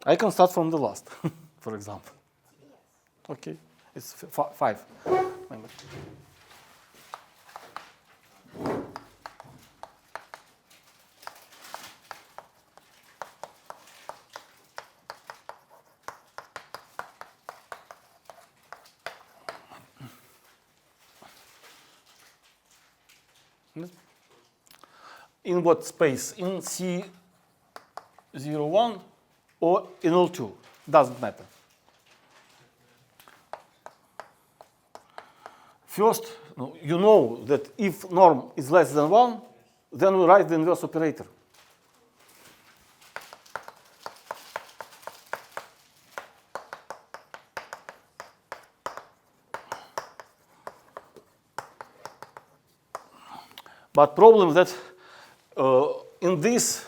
I can start from the last, for example. Okay, it's 5. In what space? In C01 or in L2? Doesn't matter. First, you know that if norm is less than 1, then we write the inverse operator. But problem that in this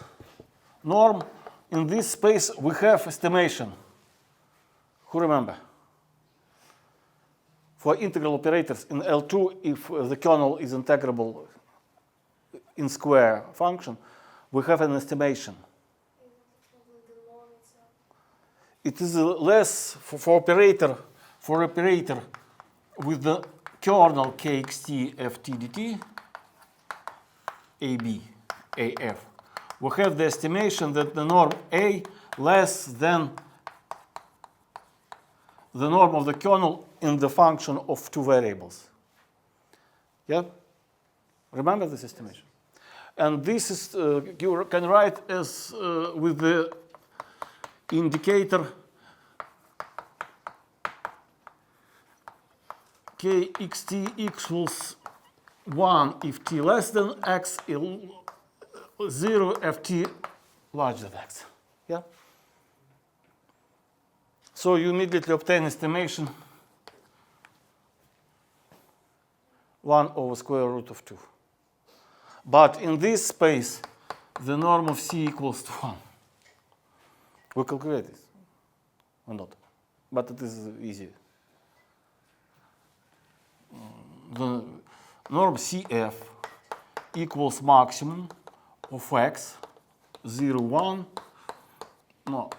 norm, in this space, we have estimation. Who remember? For integral operators in L2, if the kernel is integrable in square function, we have an estimation. It is less for operator with the kernel kxt ft dt ab af. We have the estimation that the norm A less than the norm of the kernel in the function of 2 variables. Yeah? Remember this estimation? And this is, you can write as with the indicator kxt equals 1 if t less than x, 0 if t larger than x. Yeah? So you immediately obtain estimation 1 over square root of 2. But in this space, the norm of C equals to 1. We calculate this or not, but it is easy. The norm CF equals maximum of x 0, 1, no,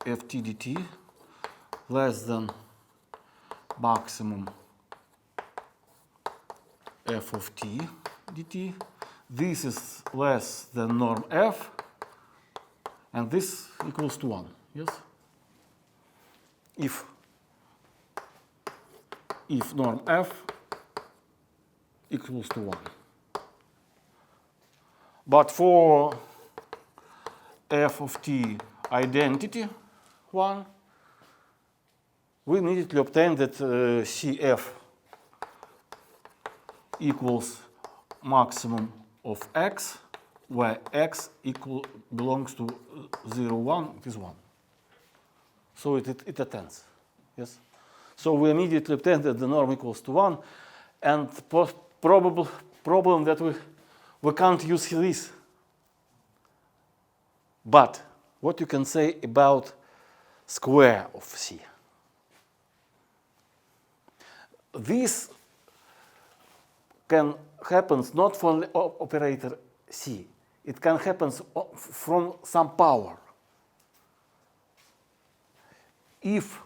ft dt less than maximum f of t dt. This is less than norm f, and this equals to 1. Yes? If norm f equals to 1. But for f of t identity 1, we immediately obtain that CF equals maximum of x, where x belongs to 0, 1, it is 1. So it attends. Yes? So we immediately obtain that the norm equals to 1, and probable problem that we can't use this. But what you can say about square of C? This can happen not from operator C. It can happen from some power. If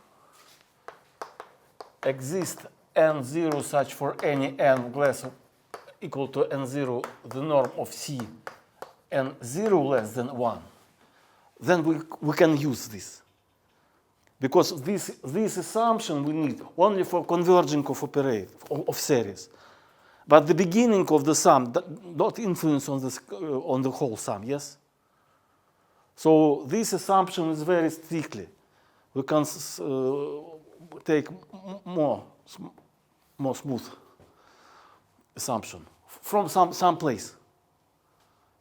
exists n0 such for any n less equal to n0, the norm of C, n0 less than 1, then we can use this. Because this assumption we need only for converging of series. But the beginning of the sum not influence on the whole sum, yes? So this assumption is very strictly. We can take more smooth assumption from some place.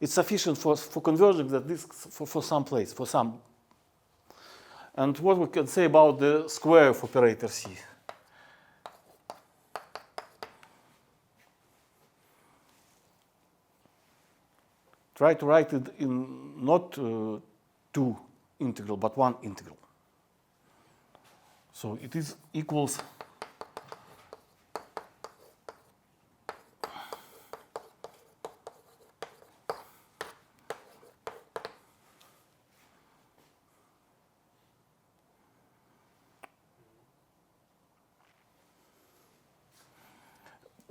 It's sufficient for converging that this for some place, for some. And what we can say about the square of operator C? Try to write it in not 2 integral, but 1 integral. So it is equals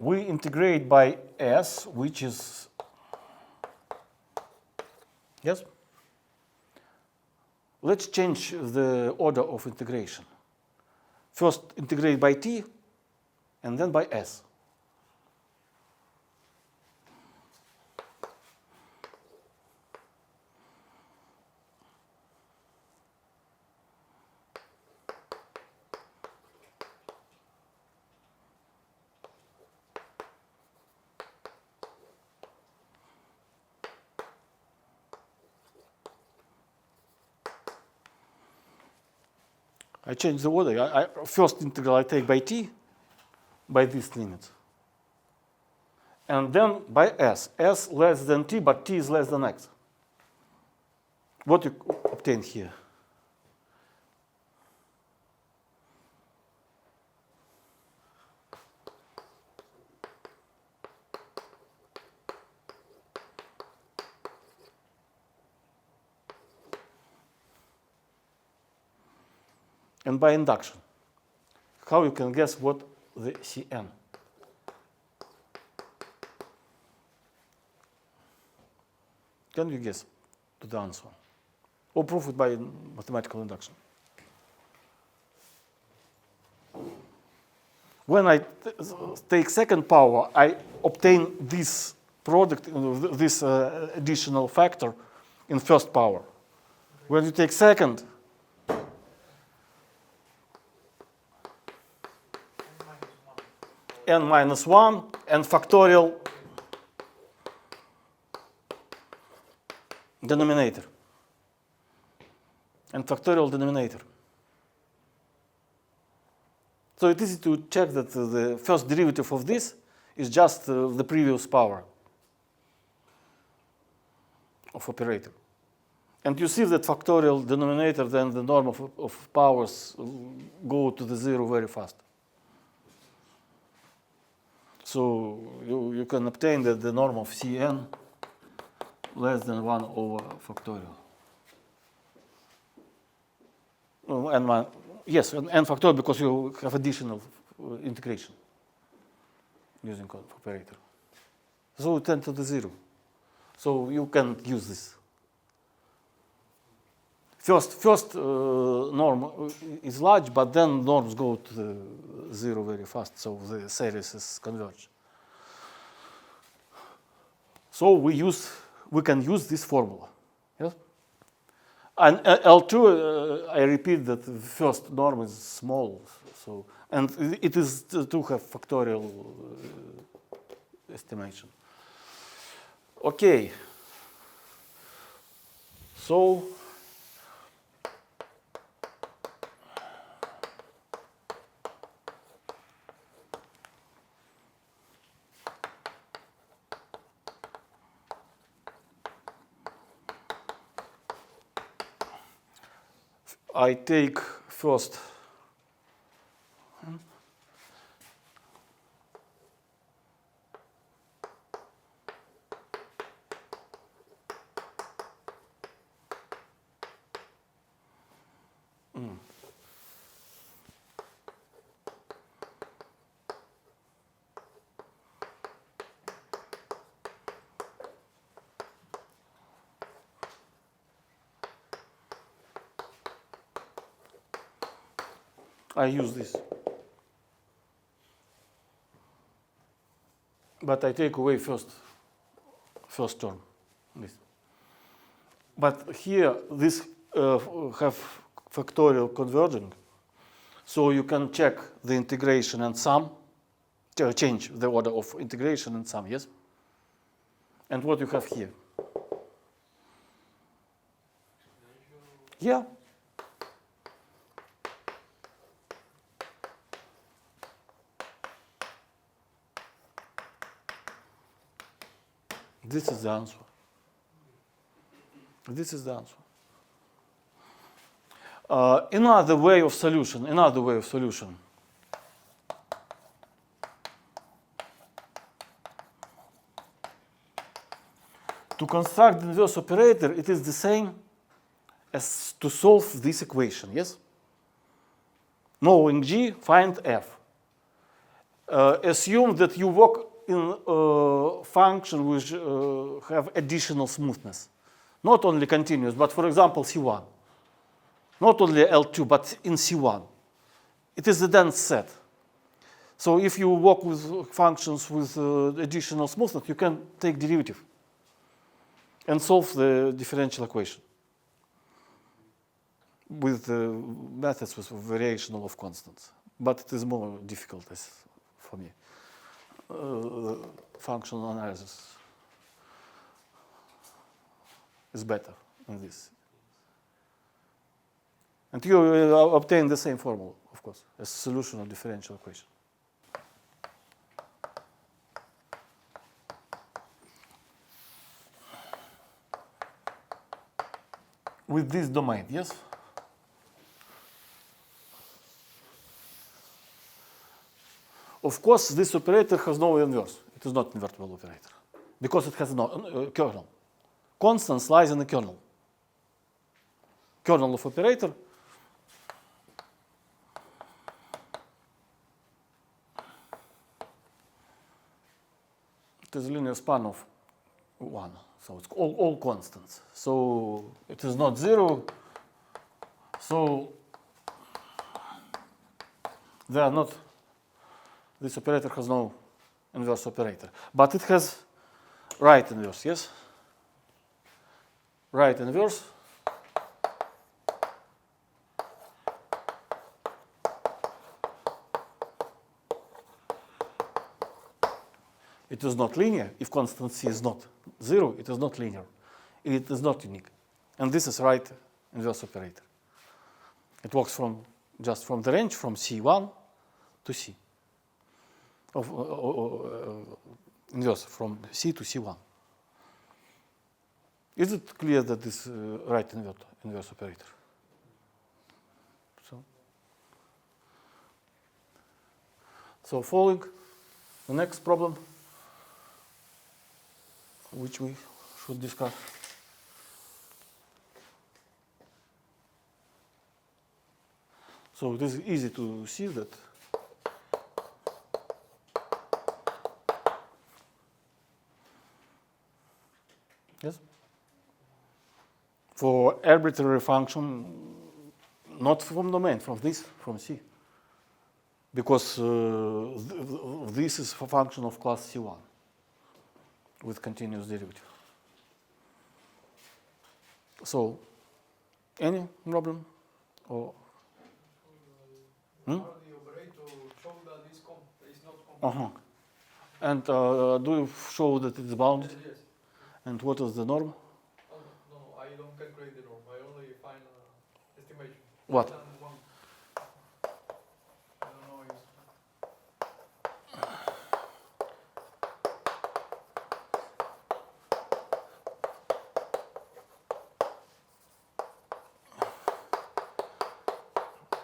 we integrate by S, which is, yes? Let's change the order of integration. First integrate by T, and then by S. I change the order. First integral I take by T, by this limit. And then by S. S less than T, but T is less than X. What you obtain here? And by induction, how you can guess what the Cn? Can you guess to the answer? Or prove it by mathematical induction? When I take second power, I obtain this product, this additional factor in first power. When you take second, n minus 1 and factorial denominator. And factorial denominator. So it is easy to check that the first derivative of this is just the previous power of operator. And you see that factorial denominator, then the norm of powers go to the zero very fast. So you can obtain that the norm of Cn less than 1 over factorial. Yes, n factorial because you have additional integration using operator. So you tend to the 0. So you can use this. First norm is large, but then norms go to the 0 very fast, so the series converge. So we can use this formula. Yes? And L2, I repeat that the first norm is small, so and it is to have factorial estimation. Okay. So I take first I use this. But I take away first term. This. But here, this have factorial converging. So you can check the integration and sum, change the order of integration and sum, yes? And what you have here? Yeah. This is the answer. This is the answer. Another way of solution. To construct the inverse operator, it is the same as to solve this equation, yes? Knowing G, find F. Assume that you work in functions which have additional smoothness. Not only continuous, but for example, C1. Not only L2, but in C1. It is a dense set. So if you work with functions with additional smoothness, you can take derivative and solve the differential equation with methods with variational of constants. But it is more difficult for me. Functional analysis is better in this. And you obtain the same formula, of course, as solution of differential equation. With this domain, yes? Of course, this operator has no inverse. It is not invertible operator because it has no kernel. Constants lies in the kernel. Kernel of operator it is a linear span of 1. So it's all constants. So it is not 0. So they are not. This operator has no inverse operator, but it has right inverse. Yes. Right inverse. It is not linear. If constant C is not 0, it is not linear. It is not unique. And this is right inverse operator. It works just from the range from C1 to C. Inverse from C to C1. Is it clear that this right inverse operator? So following the next problem, which we should discuss. So it is easy to see that yes, for arbitrary function, not from domain, from C, because this is a function of class C1. With continuous derivative. So, any problem? Or the operator show that it's not And do you show that it's bounded? Yes. And what is the norm? Oh, no, I don't calculate the norm. I only find estimation. What? I don't know.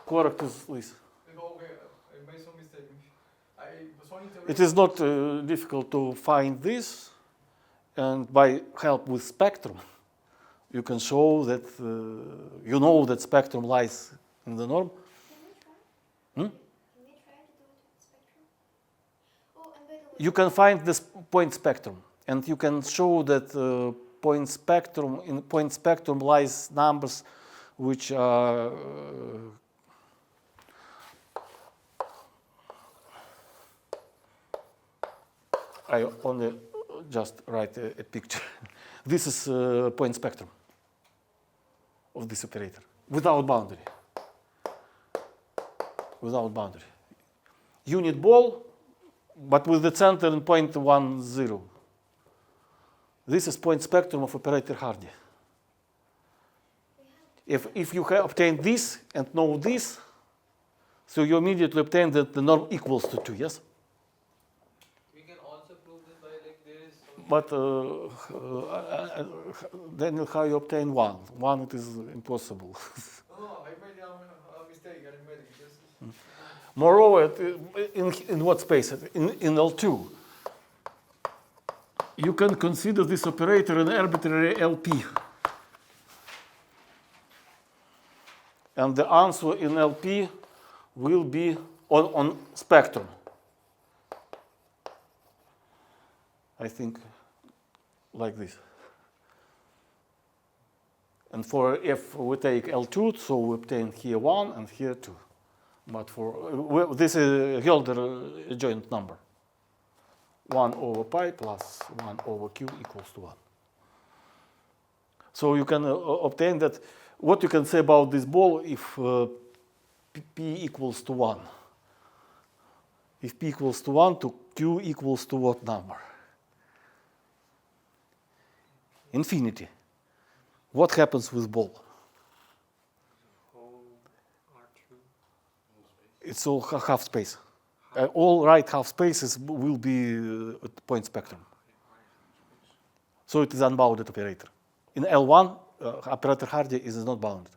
Correct is this. Okay, I made some mistake. It is not difficult to find this, and by help with spectrum, you can show that you know that spectrum lies in the norm. Can we try to do it with spectrum? Oh, and by the way, You can find this point spectrum, and you can show that in point spectrum lies numbers which are I only just write a picture. This is point spectrum of this operator without boundary. Without boundary. Unit ball, but with the center in point 1, 0. This is point spectrum of operator Radii. If you have obtained this and know this, so you immediately obtain that the norm equals to 2, yes? We can also prove this by like there is. But then how you obtain 1? 1 it is impossible. No, I made a mistake. Arithmetic. Moreover, in what space? In L2. You can consider this operator an arbitrary LP. And the answer in LP will be on spectrum. I think, like this. And for if we take L2, so we obtain here 1 and here 2. But for this is Hölder joint number. 1 over pi plus 1 over q equals to 1. So you can obtain that. What you can say about this ball if p equals to 1? If p equals to 1, to q equals to what number? Infinity. What happens with ball? It's all half space. All right half spaces will be point spectrum. So it is unbounded operator. In L1, operator Radii is not bounded.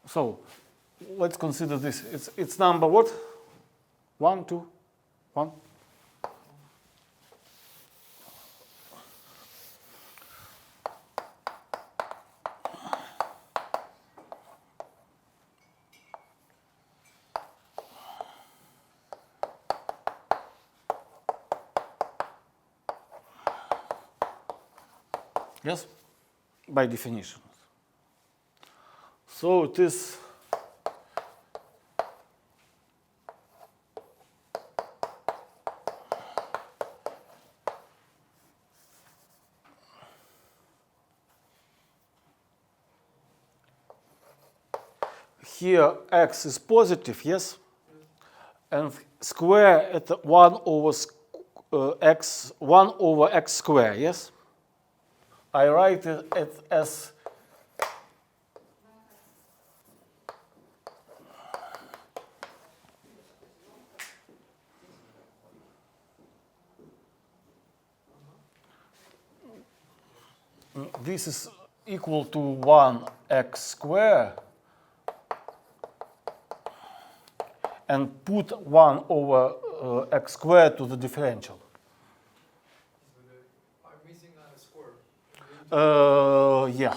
So let's consider this. It's number what? 1, 2, 1. Yes, by definition. So it is here x is positive, yes, and square at 1 over x square, yes. I write it as this is equal to 1x square, and put 1 over x squared to the differential. I'm missing a square. Yeah,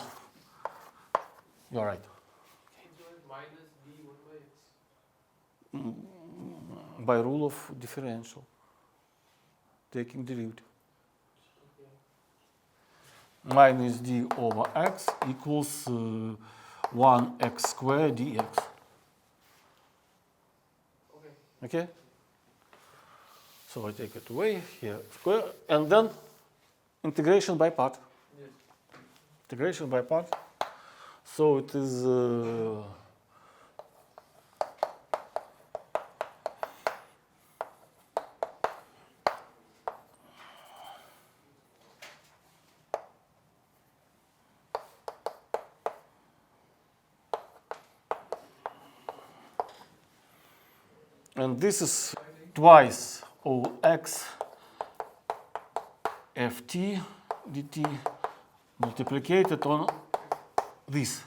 you're right. Minus d 1 by x. By rule of differential, taking derivative. Minus d over x equals 1x squared dx. Okay? So I take it away here, square, and then integration by part. Yes. Integration by part. So it is and this is twice of x ft dt multiplicated on this,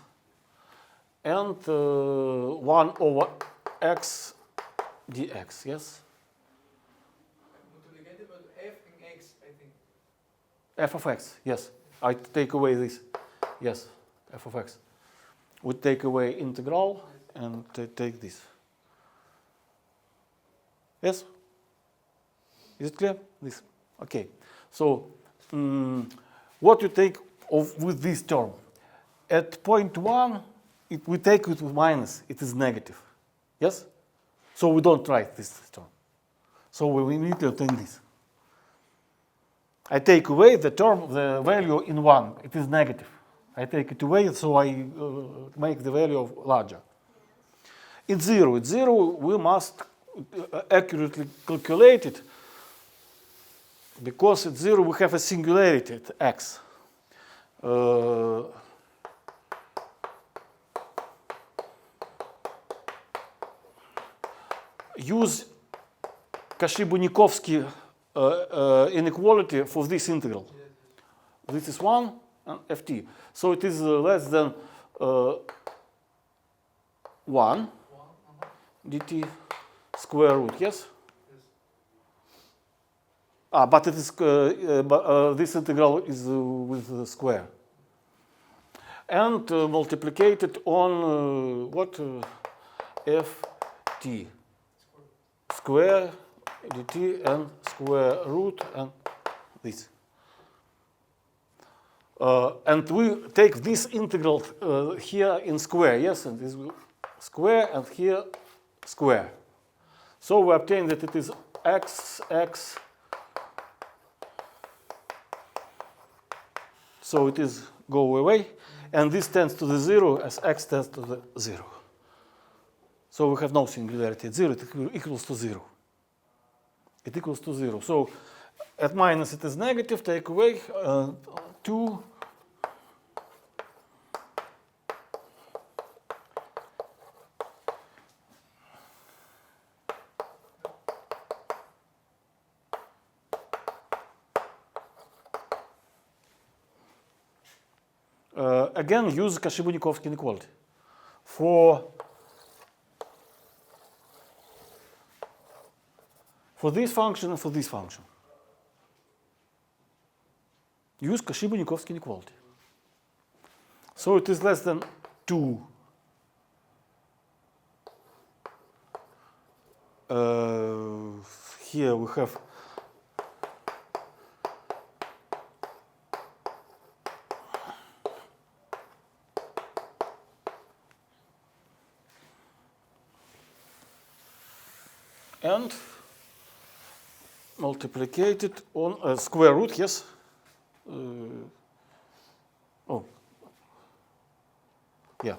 and 1 over x dx, yes? Multiplicated by f and x, I think. F of x, yes. I take away this, yes, f of x. We take away integral and take this. Yes? Is it clear? This. Okay. So, what you take of with this term? At point 1, we take it with minus. It is negative. Yes? So we don't write this term. So we need to obtain this. I take away the term, the value in 1. It is negative. I take it away, so I make the value larger. It's 0. It's 0, we must accurately calculate it, because at 0 we have a singularity at x. Use Cauchy-Bunyakovsky inequality for this integral. This is 1 and ft. So it is less than 1 dt square root, yes? But it is this integral is with the square. And multiplicated on what? Ft square dt and square root and this. And we take this integral here in square, yes, and this will square and here square. So we obtain that it is x. So it is go away, and this tends to the 0 as x tends to the 0. So we have no singularity at 0, it equals to 0. It equals to 0. So at minus it is negative, take away 2 again, use Cauchy-Bunyakovsky inequality for this function and for this function. Use Cauchy-Bunyakovsky inequality. So it is less than 2. Here we have and multiplicated on square root, yes. Oh, yeah.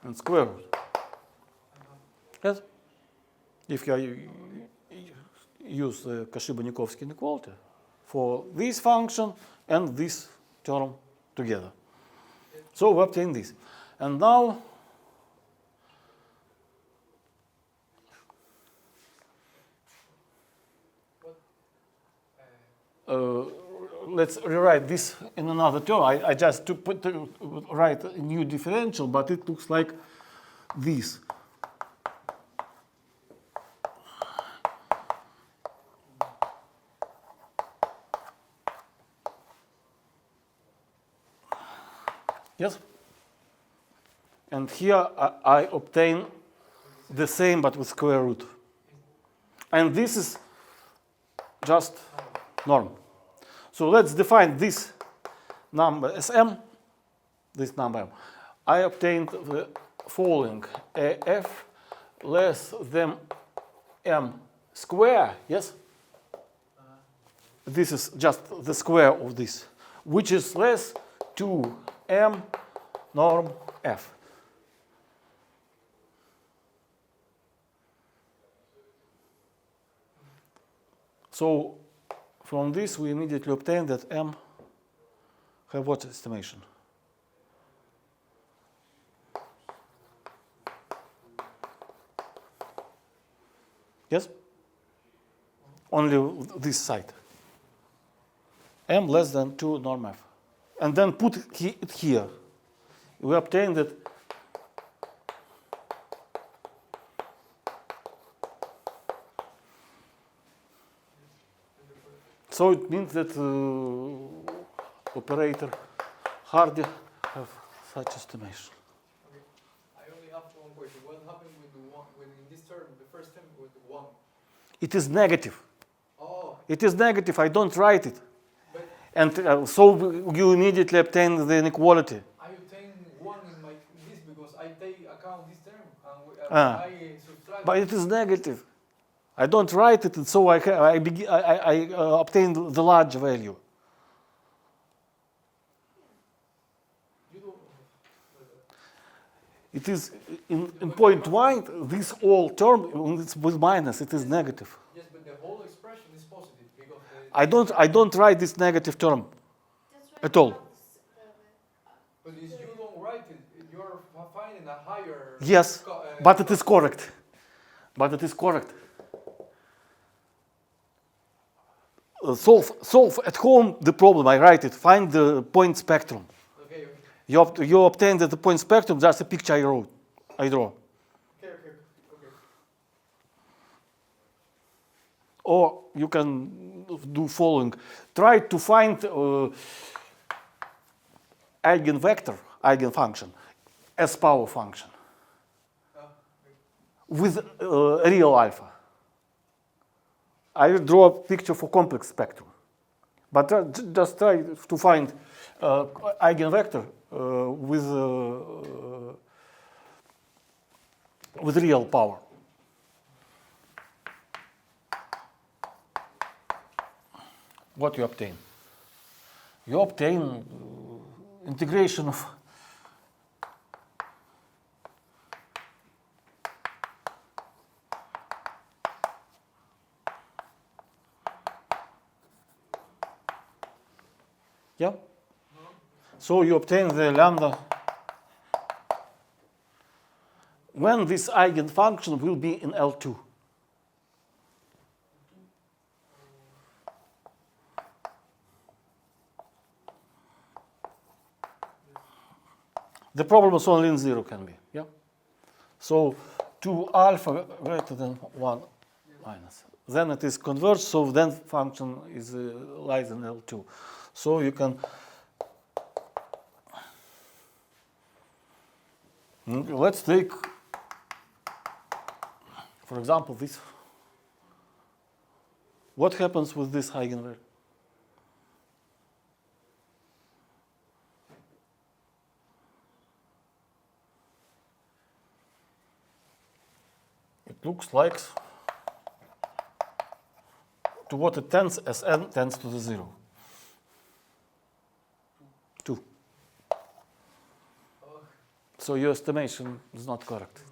And square root. Yes. If you use the Cauchy-Bunyakovsky inequality for this function and this term together. So we obtain this. And now let's rewrite this in another term. I just write a new differential, but it looks like this. Yes? And here I obtain the same but with square root. And this is just norm. So let's define this number as m, this number m. I obtained the following: af less than m square, yes? This is just the square of this, which is less 2m norm f. So from this we immediately obtain that m have what estimation? Yes? Only this side. M less than 2 norm f. And then put it here. We obtain that so it means that operator Radii have such estimation. Okay. I only have one question. What happened with the one when in this term, the first term with the 1? It is negative. Oh. It is negative. I don't write it. But And so you immediately obtain the inequality. I obtain 1 in my this because I take account this term and Ah. I subtract. But it is negative. I don't write it, and so I obtain the large value. You don't. It is in point y, this whole term it's with minus, it is negative. Yes, but the whole expression is positive because. I don't write this negative term That's why at all. But if you don't write it, you're finding a higher. Yes, but it is correct. But it is correct. Solve at home the problem. I write it. Find the point spectrum. Okay. You obtain the point spectrum. That's a picture I draw. Okay. Or you can do following. Try to find eigenvector, eigenfunction, as power function with real alpha. I will draw a picture for complex spectrum. But just try to find eigenvector with real power. What you obtain? You obtain integration of yeah. So you obtain the lambda when this eigenfunction will be in L2. The problem is only in 0 can be, yeah? So 2 alpha greater than 1 minus. Then it is converged, so then function is lies in L2. So you can let's take, for example, this. What happens with this eigenvalue? It looks like to what it tends as n tends to the 0. 2. So your estimation is not correct.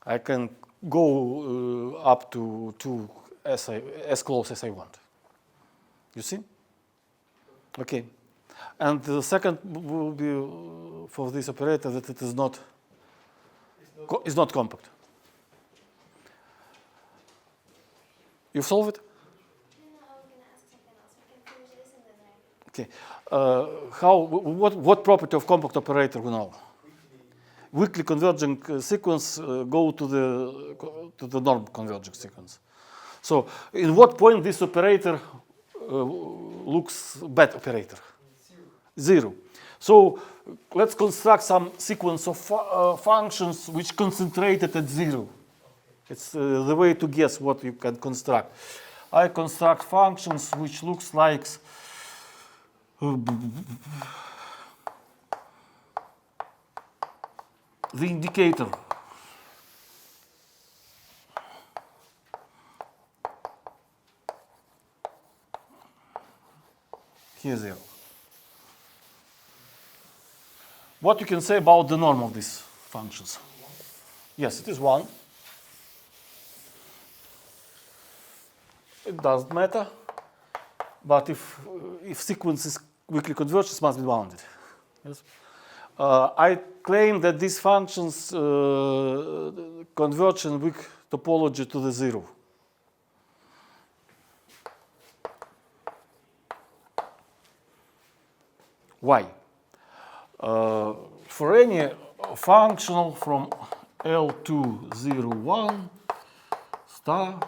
I can go up to 2 as close as I want. You see? Okay. And the second will be for this operator that it is not compact. You've solved it? No, I was going to ask something else. We can finish this and then I... Okay. What property of compact operator we know? Weakly converging sequence go to the norm converging sequence. So, in what point this operator looks bad operator? 0. So, let's construct some sequence of functions which concentrated at 0. It's the way to guess what you can construct. I construct functions which looks like the indicator. Here 0. What you can say about the norm of these functions? Yes, it is 1. It doesn't matter. But if sequence is weakly converged, it must be bounded. Yes. I claim that these functions converge in weak topology to the 0. Why? For any functional from L2, 0, 1, star,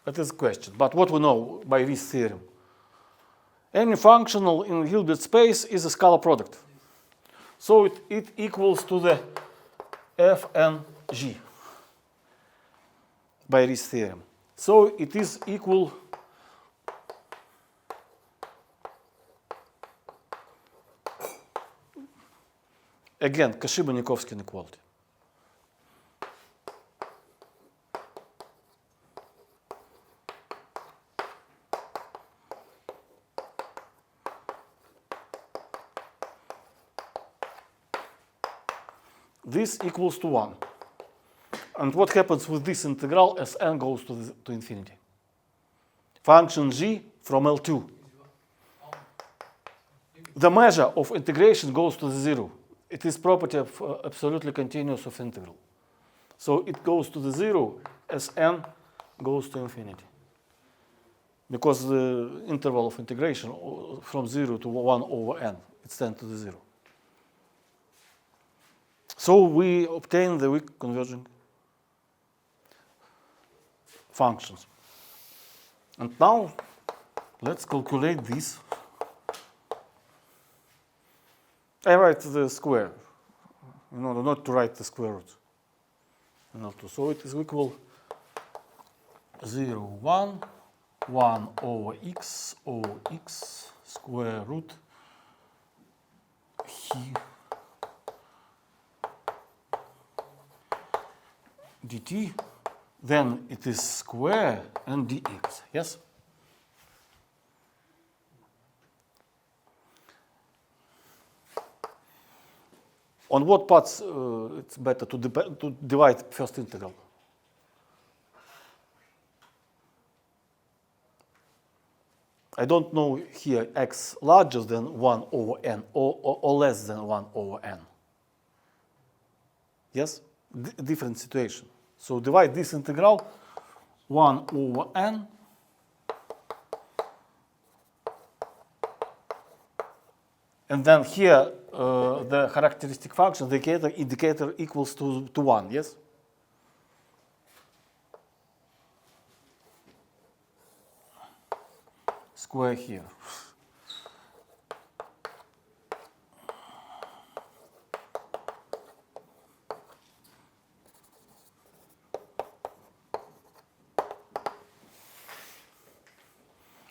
that is a question. But what we know by this theorem? Any functional in Hilbert space is a scalar product. So it equals to the Fng by this theorem. So it is equal again, Kashiba-Nikovsky inequality. This equals to 1. And what happens with this integral as n goes to infinity? Function g from L2. The measure of integration goes to the 0. It is property of absolutely continuous of integral. So it goes to the 0 as n goes to infinity. Because the interval of integration from 0 to 1 over n, it's 10 to the 0. So we obtain the weak converging functions. And now Let's calculate this. I write the square in order not to write the square root. So it is equal 0, 1, 1 over x square root he dt. Then it is square and dx. Yes? On what parts it's better to divide first integral? I don't know here x larger than 1 over n or less than 1 over n. Yes? Different situation. So divide this integral 1 over n and then here the characteristic function, the indicator equals to 1, yes? Square here.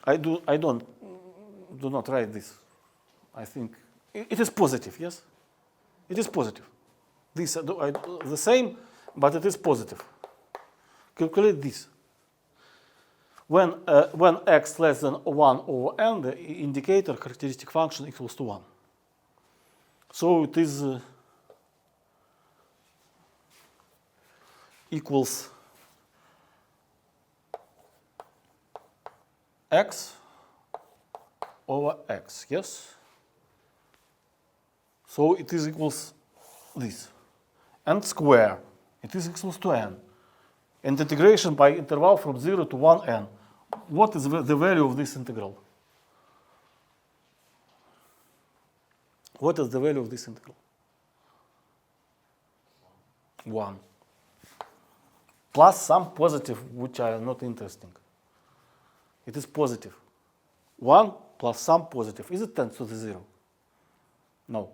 I do not write this. I think it is positive, yes? It is positive. This the same, but it is positive. Calculate this. When x less than 1 over n, the indicator characteristic function equals to 1. So it is equals x over x, yes? So it is equals this. And square, it is equals to n. And integration by interval from 0 to 1n. What is the value of this integral? What is the value of this integral? 1. Plus some positive, which are not interesting. It is positive. 1 plus some positive. Is it tends to the 0? No.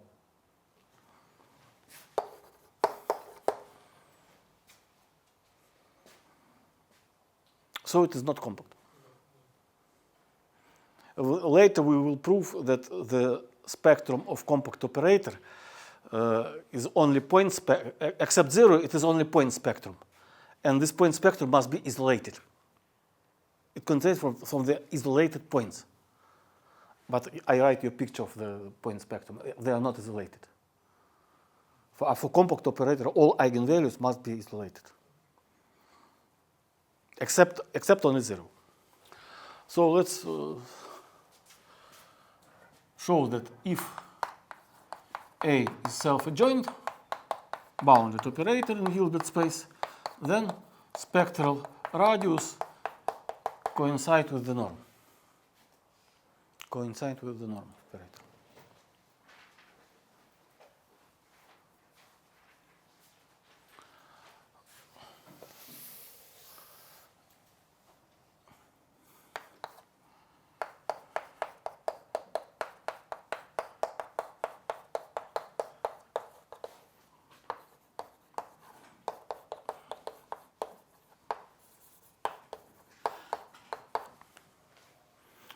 So it is not compact. Later we will prove that the spectrum of compact operator is only point except 0, it is only point spectrum. And this point spectrum must be isolated. It contains from the isolated points. But I write you a picture of the point spectrum. They are not isolated. For compact operator, all eigenvalues must be isolated. Except only 0. So let's show that if A is self-adjoint, bounded operator in Hilbert space, then spectral radius coincide with the norm. Coincide with the norm operator.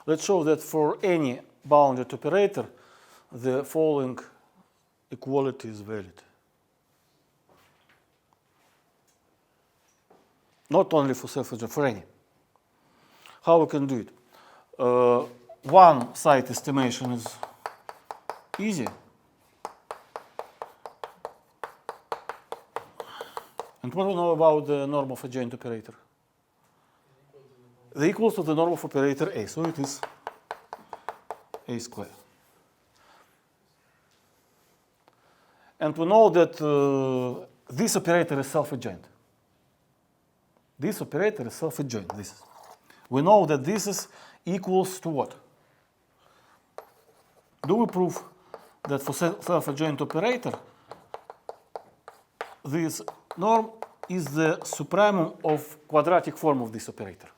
Let's show that for any bounded operator, the following equality is valid. Not only for self-adjoint, for any. How we can do it? One side estimation is easy. And what do we know about the norm of adjoint operator? The equals to the norm of operator A, so it is A squared. And we know that this operator is self-adjoint. This operator is self-adjoint. We know that this is equals to what? Do we prove that for self-adjoint operator, this norm is the supremum of quadratic form of this operator?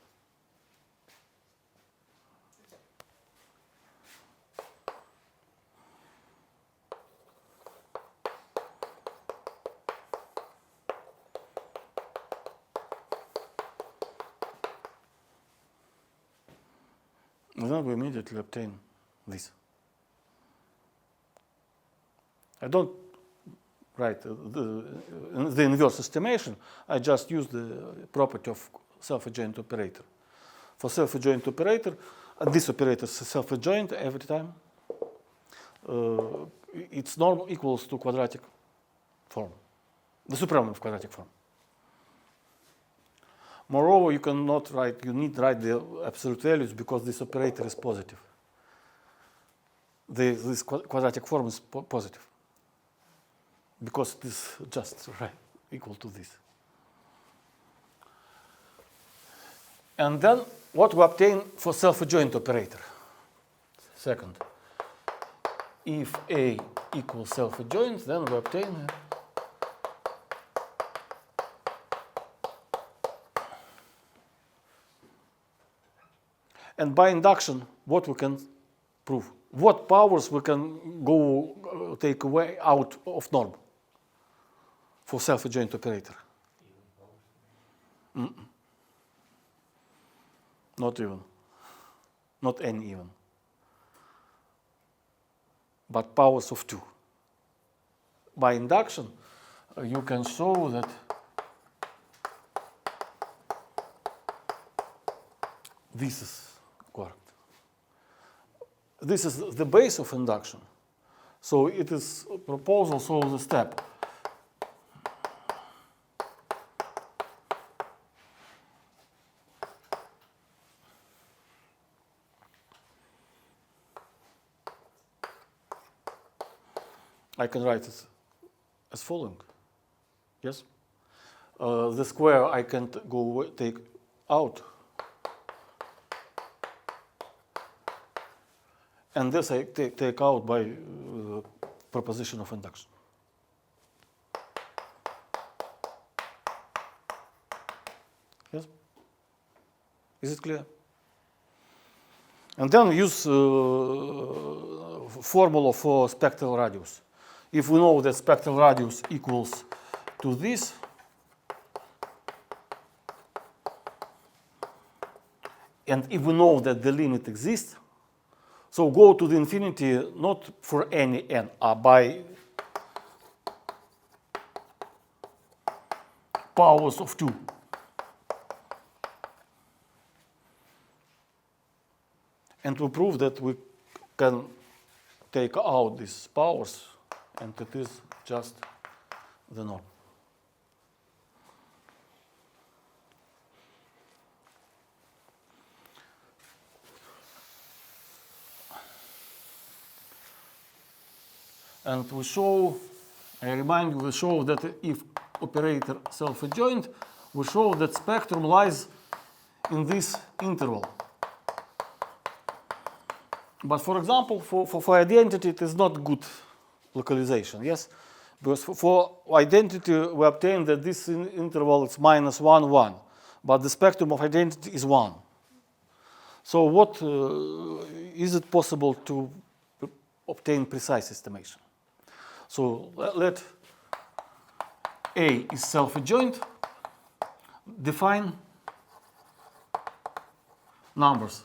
And then we immediately obtain this. I don't write the inverse estimation. I just use the property of self-adjoint operator. For self-adjoint operator, this operator is self-adjoint every time. Its norm equals to quadratic form, the supremum of quadratic form. Moreover, you cannot write, you need to write the absolute values because this operator is positive. This quadratic form is positive because it is just right, equal to this. And then what we obtain for self-adjoint operator? Second, if A equals self-adjoint, then we obtain and by induction, what we can prove? What powers we can go take away out of norm for self-adjoint operator? Not even. Not any even. But powers of 2. By induction, you can show that this is correct. This is the base of induction. So it is proposal solves the step. I can write it as following. Yes? The square I can go take out. And this I take out by proposition of induction. Yes? Is it clear? And then we use formula for spectral radius. If we know that spectral radius equals to this, and if we know that the limit exists, so go to the infinity not for any n, by powers of 2. And we prove that we can take out these powers, and it is just the norm. And we show, I remind you, we show that if operator self-adjoint, we show that spectrum lies in this interval. But for example, for identity, it is not good localization, yes? Because for identity, we obtain that this interval is -1, 1, but the spectrum of identity is 1. So what is it possible to obtain precise estimation? So let A is self-adjoint, define numbers.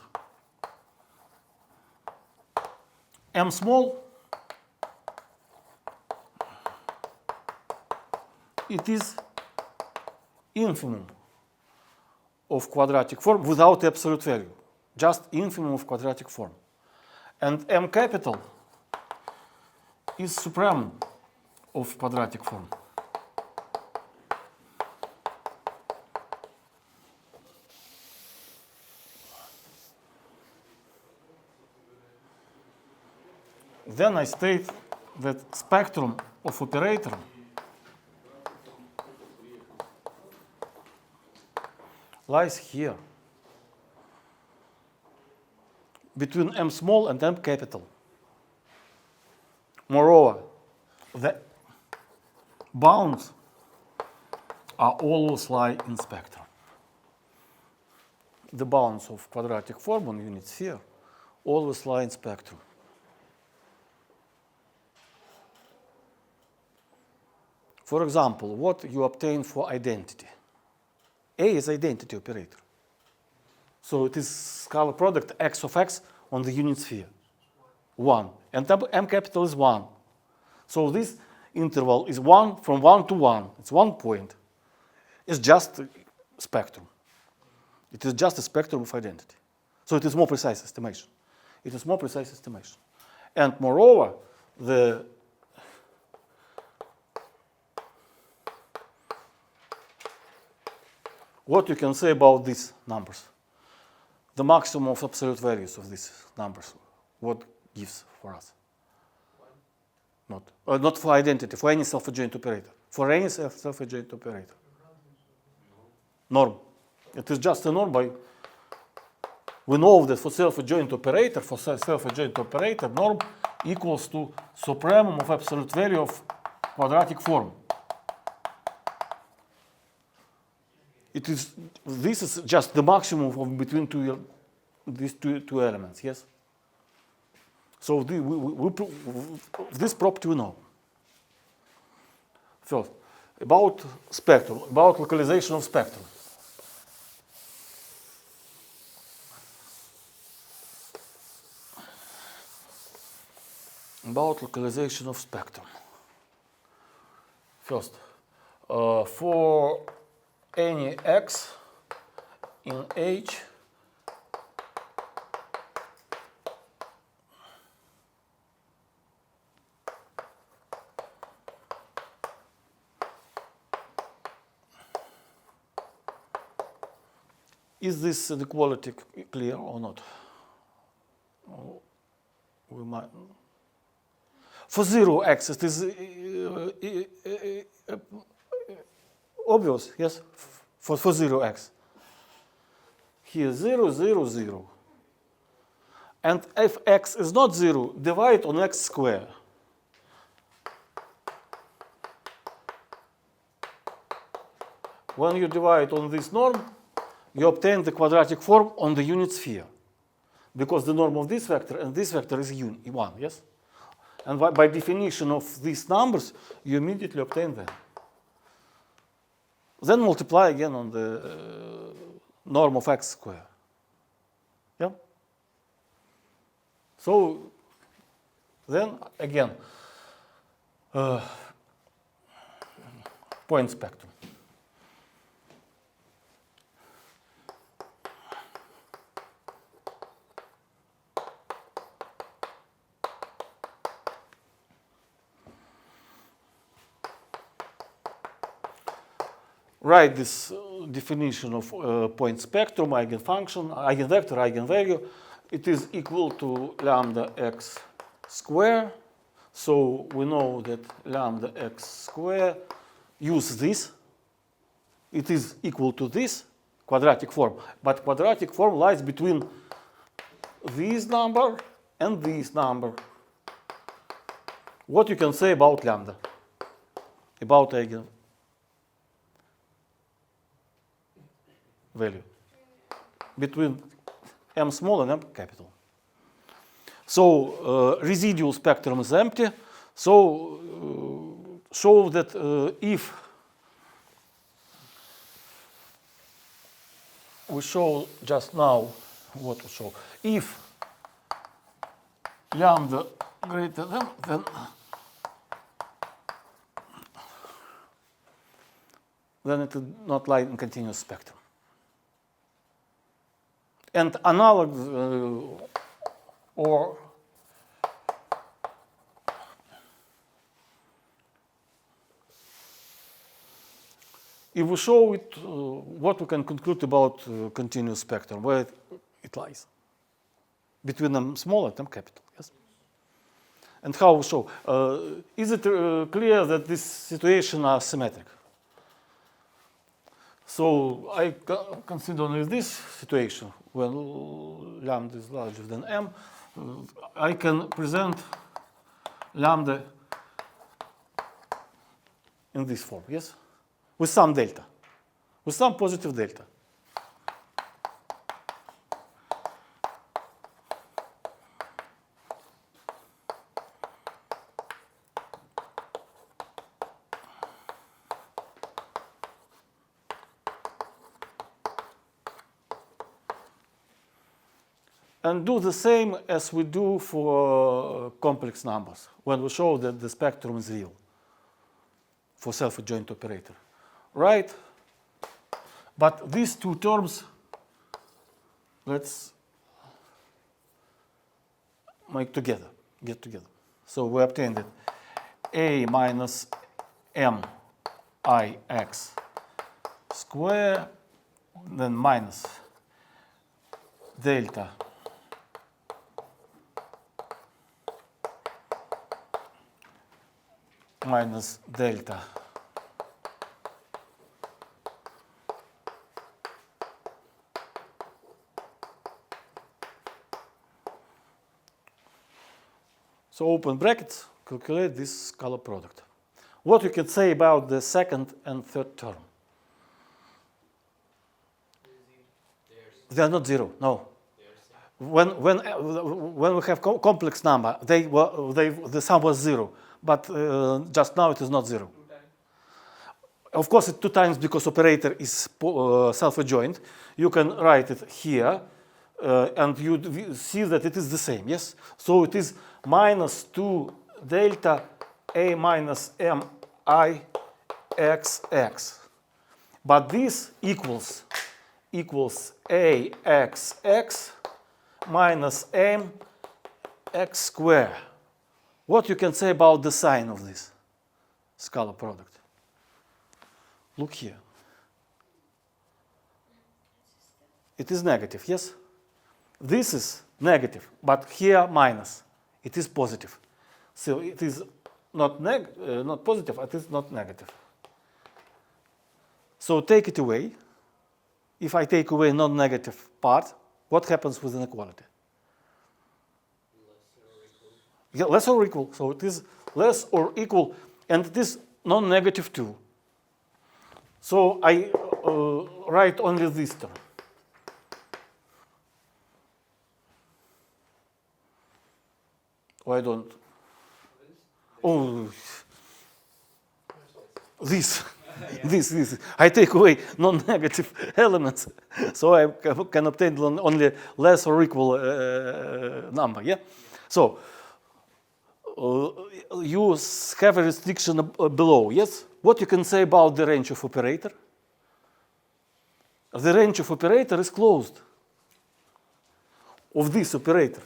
M small, it is infimum of quadratic form without absolute value, just infimum of quadratic form. And M capital is supremum of quadratic form. Then I state that spectrum of operator lies here between M small and M capital. Moreover, the bounds are always lie in spectrum. The bounds of quadratic form on unit sphere always lie in spectrum. For example, what you obtain for identity. A is identity operator. So it is scalar product x of x on the unit sphere. 1. And m capital is 1. So this interval is 1 from 1 to 1. It's 1 point. It's just a spectrum. It is just a spectrum of identity. So it is more precise estimation. It is more precise estimation. And moreover, what you can say about these numbers? The maximum of absolute values of these numbers. What gives for us? Not for identity, for any self-adjoint operator. For any self-adjoint operator. Norm. It is just a norm we know that for self-adjoint operator, norm equals to supremum of absolute value of quadratic form. This is just the maximum of between these two elements, yes? So this property we know. First, about spectrum, about localization of spectrum. About localization of spectrum. First, for any x in H, is this inequality clear or not? We might. For 0x, it is obvious, yes? For 0x. Here 0, 0, 0. And if x is not 0, divide on x squared. When you divide on this norm, you obtain the quadratic form on the unit sphere. Because the norm of this vector and this vector is 1, yes? And by definition of these numbers, you immediately obtain them. Then multiply again on the norm of x squared. Yeah? So then again, point spectrum. Write this definition of point spectrum, eigenfunction, eigenvector, eigenvalue. It is equal to lambda x square. So we know that lambda x square, use this. It is equal to this quadratic form. But quadratic form lies between this number and this number. What you can say about lambda? About eigenvalue? Between m small and m capital. So residual spectrum is empty. So show that if we show just now what we show, if lambda greater than then it will not lie in continuous spectrum. And analog or if we show it, what we can conclude about continuous spectrum, where it lies between m small and m capital, yes? And how we show? Is it clear that this situation are symmetric? So I consider this situation when lambda is larger than m. I can present lambda in this form, yes? With some delta, with some positive delta. and do the same as we do for complex numbers when we show that the spectrum is real for self-adjoint operator, right? But these two terms, let's make together, get together. So we obtained that a minus m I x square, then minus delta minus delta so open brackets, calculate this scalar product. What you can say about the second and third term? They are not zero, no. When we have complex number, the sum was zero, but just now it is not zero. Of course, it's 2 times because operator is self-adjoint. You can write it here, and you see that it is the same, yes? So it is minus 2 delta a minus m I x x. But this equals a x x minus m x square. What you can say about the sign of this scalar product? Look here. It is negative, yes? This is negative, but here minus. It is positive. So it is not positive, it is not negative. So take it away. If I take away non-negative part, what happens with inequality? Yeah, less or equal. So it is less or equal, and it is non-negative too. So I write only this term. Why don't? Oh, this. This. I take away non-negative elements, so I can obtain only less or equal number. Yeah. So you have a restriction below. Yes. What you can say about the range of operator? The range of operator is closed of this operator.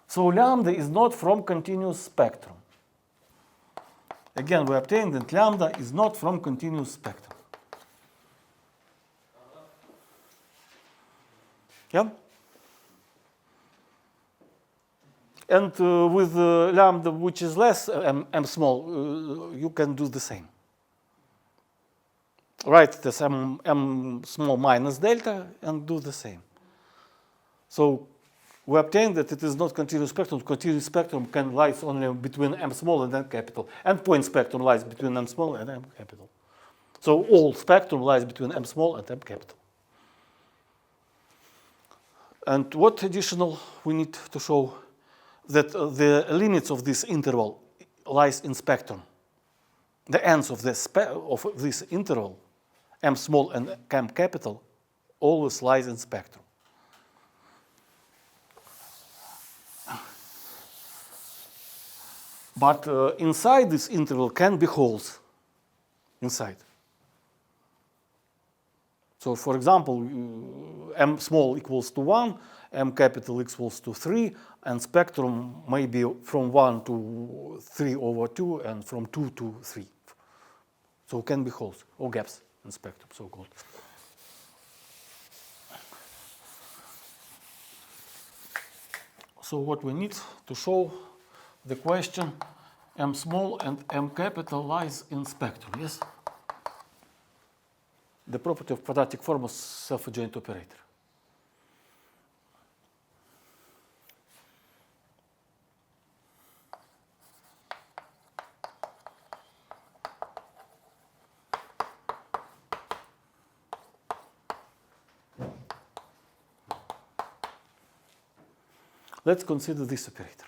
So lambda is not from continuous spectrum. Again, we obtained that lambda is not from continuous spectrum. Yeah? And with lambda, which is less m small, you can do the same. Write this m small minus delta and do the same. So we obtained that it is not continuous spectrum. Continuous spectrum can lies only between m small and m capital. And point spectrum lies between m small and m capital. So all spectrum lies between m small and m capital. And what additional we need to show? That the limits of this interval lies in spectrum. The ends of this interval, m small and m capital, always lies in spectrum. But inside this interval can be holes inside. So for example, m small equals to 1, m capital equals to 3, and spectrum may be from 1 to 3 over 2 and from 2 to 3. So can be holes or gaps in spectrum, so-called. So what we need to show the question m small and m capital lies in spectrum, yes? The property of quadratic form of self-adjoint operator. Let's consider this operator.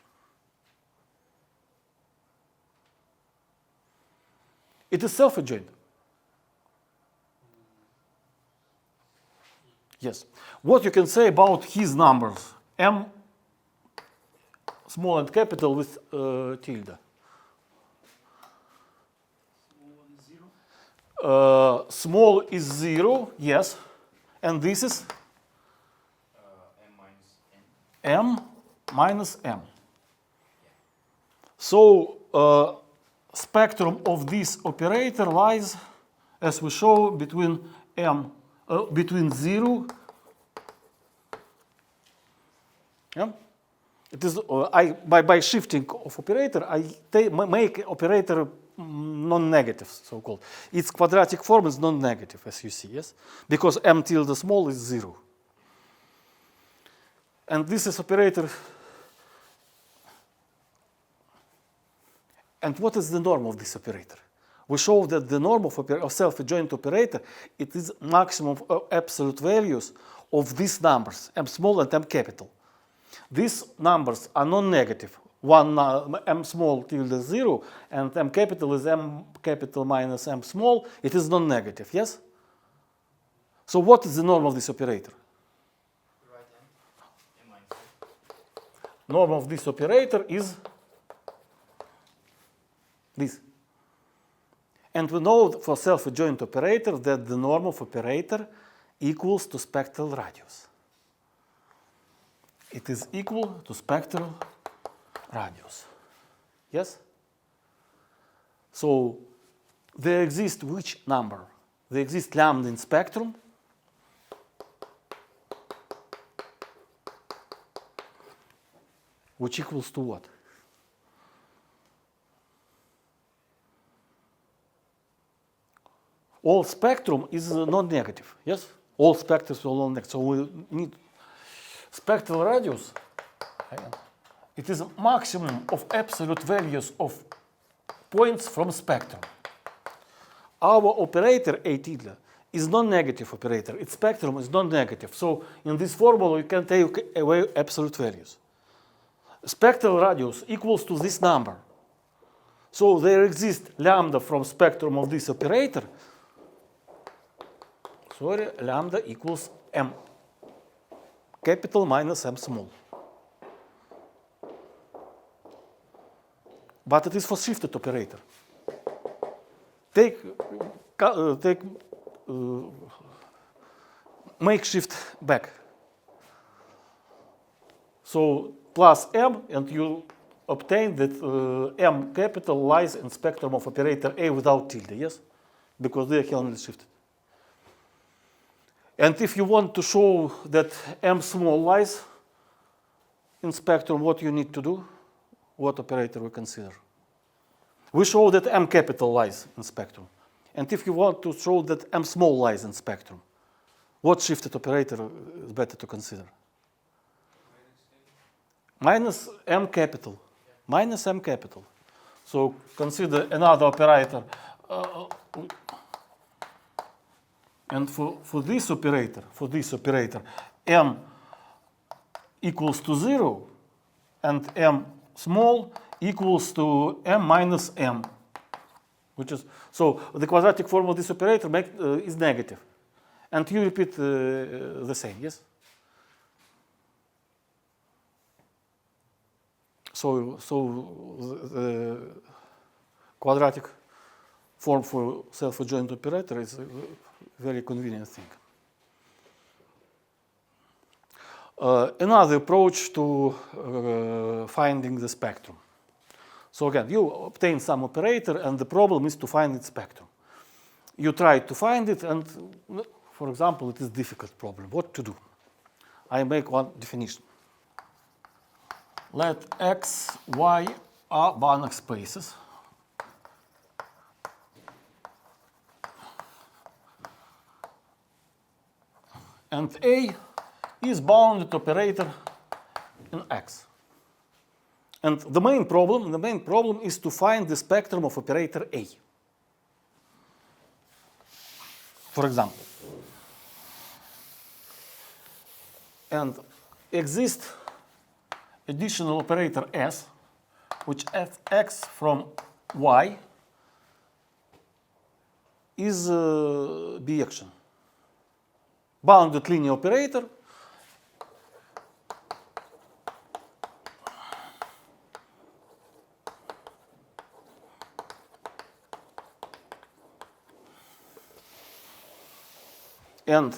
It is self-adjoint. Yes. What you can say about his numbers, m small and capital with tilde. Small is 0, yes, and this is m minus m. So spectrum of this operator lies, as we show, between between 0. Yeah? It is by shifting of operator, I make operator non-negative, so-called. Its quadratic form is non-negative, as you see, yes, because m tilde small is 0. And this is operator. And what is the norm of this operator? We show that the norm of self-adjoint operator, it is maximum of absolute values of these numbers, m small and m capital. These numbers are non-negative. One m small tilde 0 and m capital is m capital minus m small. It is non-negative, yes? So what is the norm of this operator? Norm of this operator is this. And we know for self-adjoint operator that the norm of operator equals to spectral radius. It is equal to spectral radius. Yes? So there exists which number? There exists lambda in spectrum. Which equals to what? All spectrum is non-negative, yes? All spectrums are non-negative. So we need spectral radius. It is maximum of absolute values of points from spectrum. Our operator A tilde is non-negative operator. Its spectrum is non-negative. So in this formula you can take away absolute values. Spectral radius equals to this number. So there exists lambda from spectrum of this operator. Sorry, lambda equals m capital minus m small. But it is for shifted operator. Make shift back. So plus m, and you obtain that m capital lies in spectrum of operator A without tilde, yes? Because they are Helmholtz shifted. And if you want to show that m small lies in spectrum, what you need to do? What operator we consider? We show that m capital lies in spectrum. And if you want to show that m small lies in spectrum, what shifted operator is better to consider? Minus m capital. Minus m capital. So consider another operator. And for this operator, m equals to 0 and m small equals to m minus m, which is, so the quadratic form of this operator is negative. And you repeat the same, yes? So the quadratic form for self-adjoint operator is a very convenient thing. Another approach to finding the spectrum. So again, you obtain some operator and the problem is to find its spectrum. You try to find it and, for example, it is a difficult problem. What to do? I make one definition. Let x, y are Banach spaces. And A is bounded operator in X. And the main problem is to find the spectrum of operator A. For example. And exists additional operator S, which X from Y is B action. Bounded linear operator and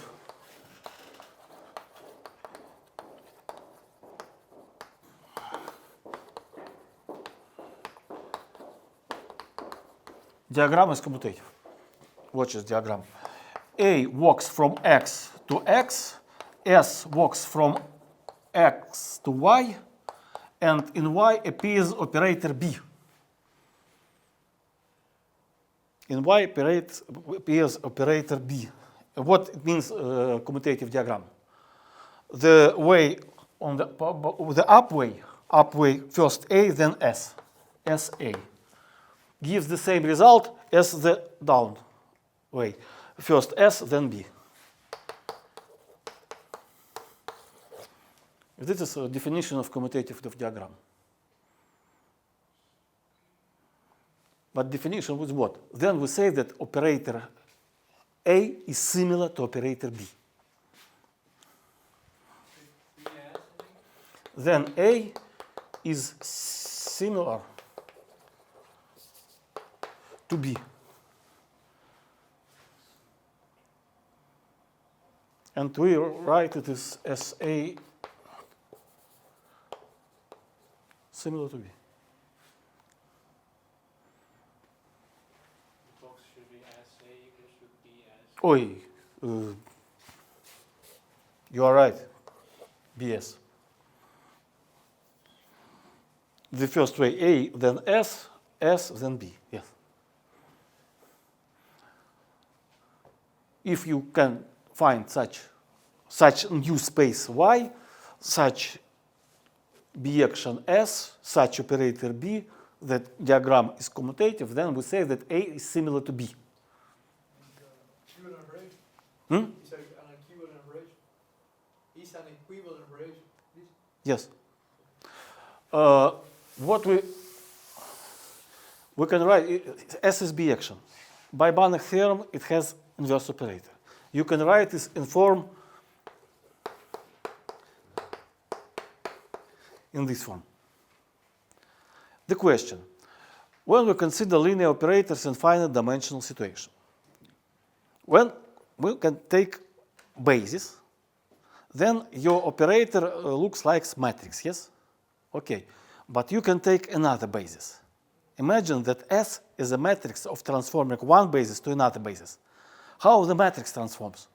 diagram is commutative. Watch this diagram. A walks from X to X, S walks from X to Y, and in Y appears operator B. In Y appears operator B. What it means, commutative diagram? The way on the up way, first A, then S, SA, gives the same result as the down way. First S, then B. This is a definition of commutative diagram. But definition was what? Then we say that operator A is similar to operator B. Then A is similar to B. And we write it as A similar to B. The box should be as A equals to B as. Oi, you are right. BS. The first way A, then S, then B. Yes. If you can find such new space Y, such B action S, such operator B, that diagram is commutative, then we say that A is similar to B. Equivalent operation. Hmm? Is an equivalent operation. Is an equivalent operation. This. Yes. What we can write S is B action. By Banach theorem, it has inverse operator. You can write this in form in this form. The question: when we consider linear operators in finite dimensional situation, when we can take basis, then your operator looks like matrix, yes? Okay, but you can take another basis. Imagine that S is a matrix of transforming one basis to another basis. How the matrix transforms?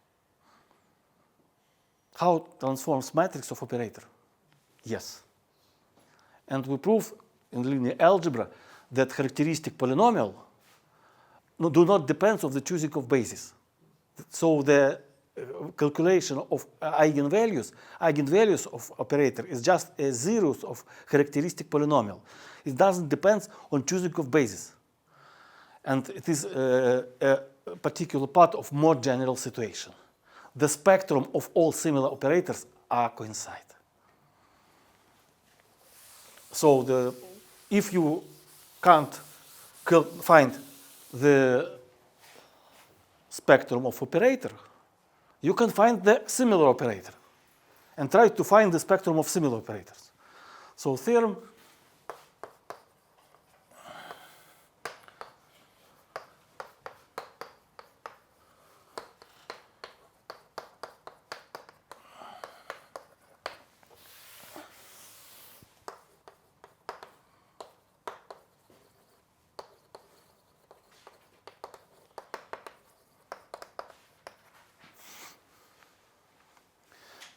How transforms matrix of operator? Yes. And we prove in linear algebra that characteristic polynomial do not depend on the choosing of basis. So the calculation of eigenvalues of operator is just a zeros of characteristic polynomial. It doesn't depend on choosing of basis. And it is a particular part of more general situation. The spectrum of all similar operators are coincide. So if you can't find the spectrum of operator, you can find the similar operator and try to find the spectrum of similar operators. So theorem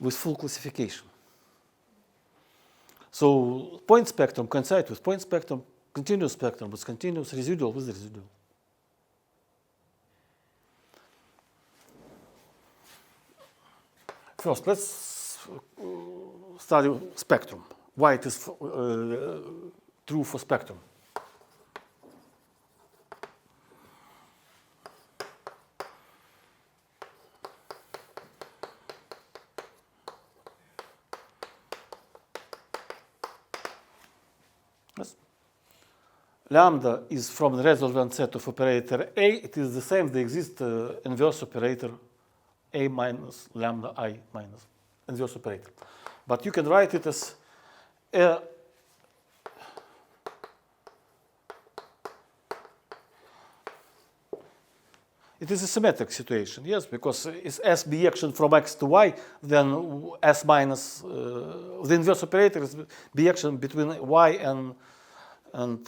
with full classification. So point spectrum coincide with point spectrum, continuous spectrum with continuous, residual with residual. First, let's study spectrum. Why it is true for spectrum. Lambda is from the resultant set of operator A. It is the same. They exist inverse operator A minus lambda I minus inverse operator. But you can write it as a It is a symmetric situation, yes, because it's S bijection from X to Y, then S minus, the inverse operator is bijection between Y and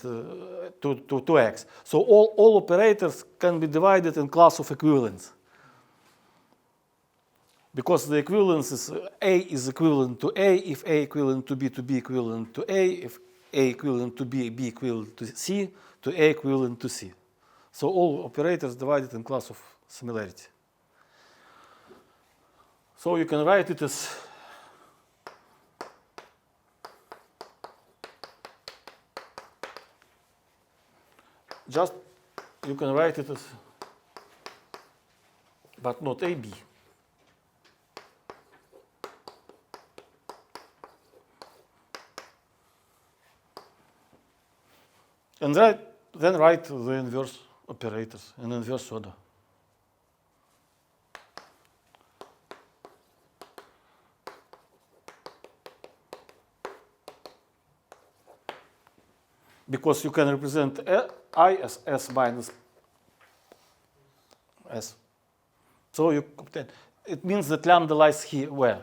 to X. So all operators can be divided in class of equivalence. Because the equivalence is A is equivalent to A, if A equivalent to B equivalent to A, if A equivalent to B equivalent to C, to A equivalent to C. So all operators divided in class of similarity. So you can write it as just, you can write it as, but not AB. And then write the inverse operators in inverse order. Because you can represent I as S minus S. So you obtain. It means that lambda lies here where?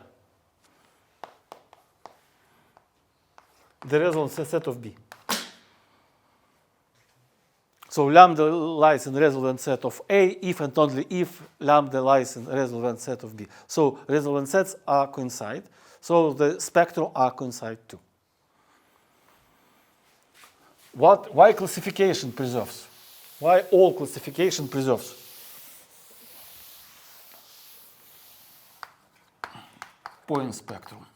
The resonance set of B. So lambda lies in resonance set of A if and only if lambda lies in resonance set of B. So resonance sets are coincide. So the spectrum are coincide too. Why classification preserves? Why all classification preserves? Point spectrum.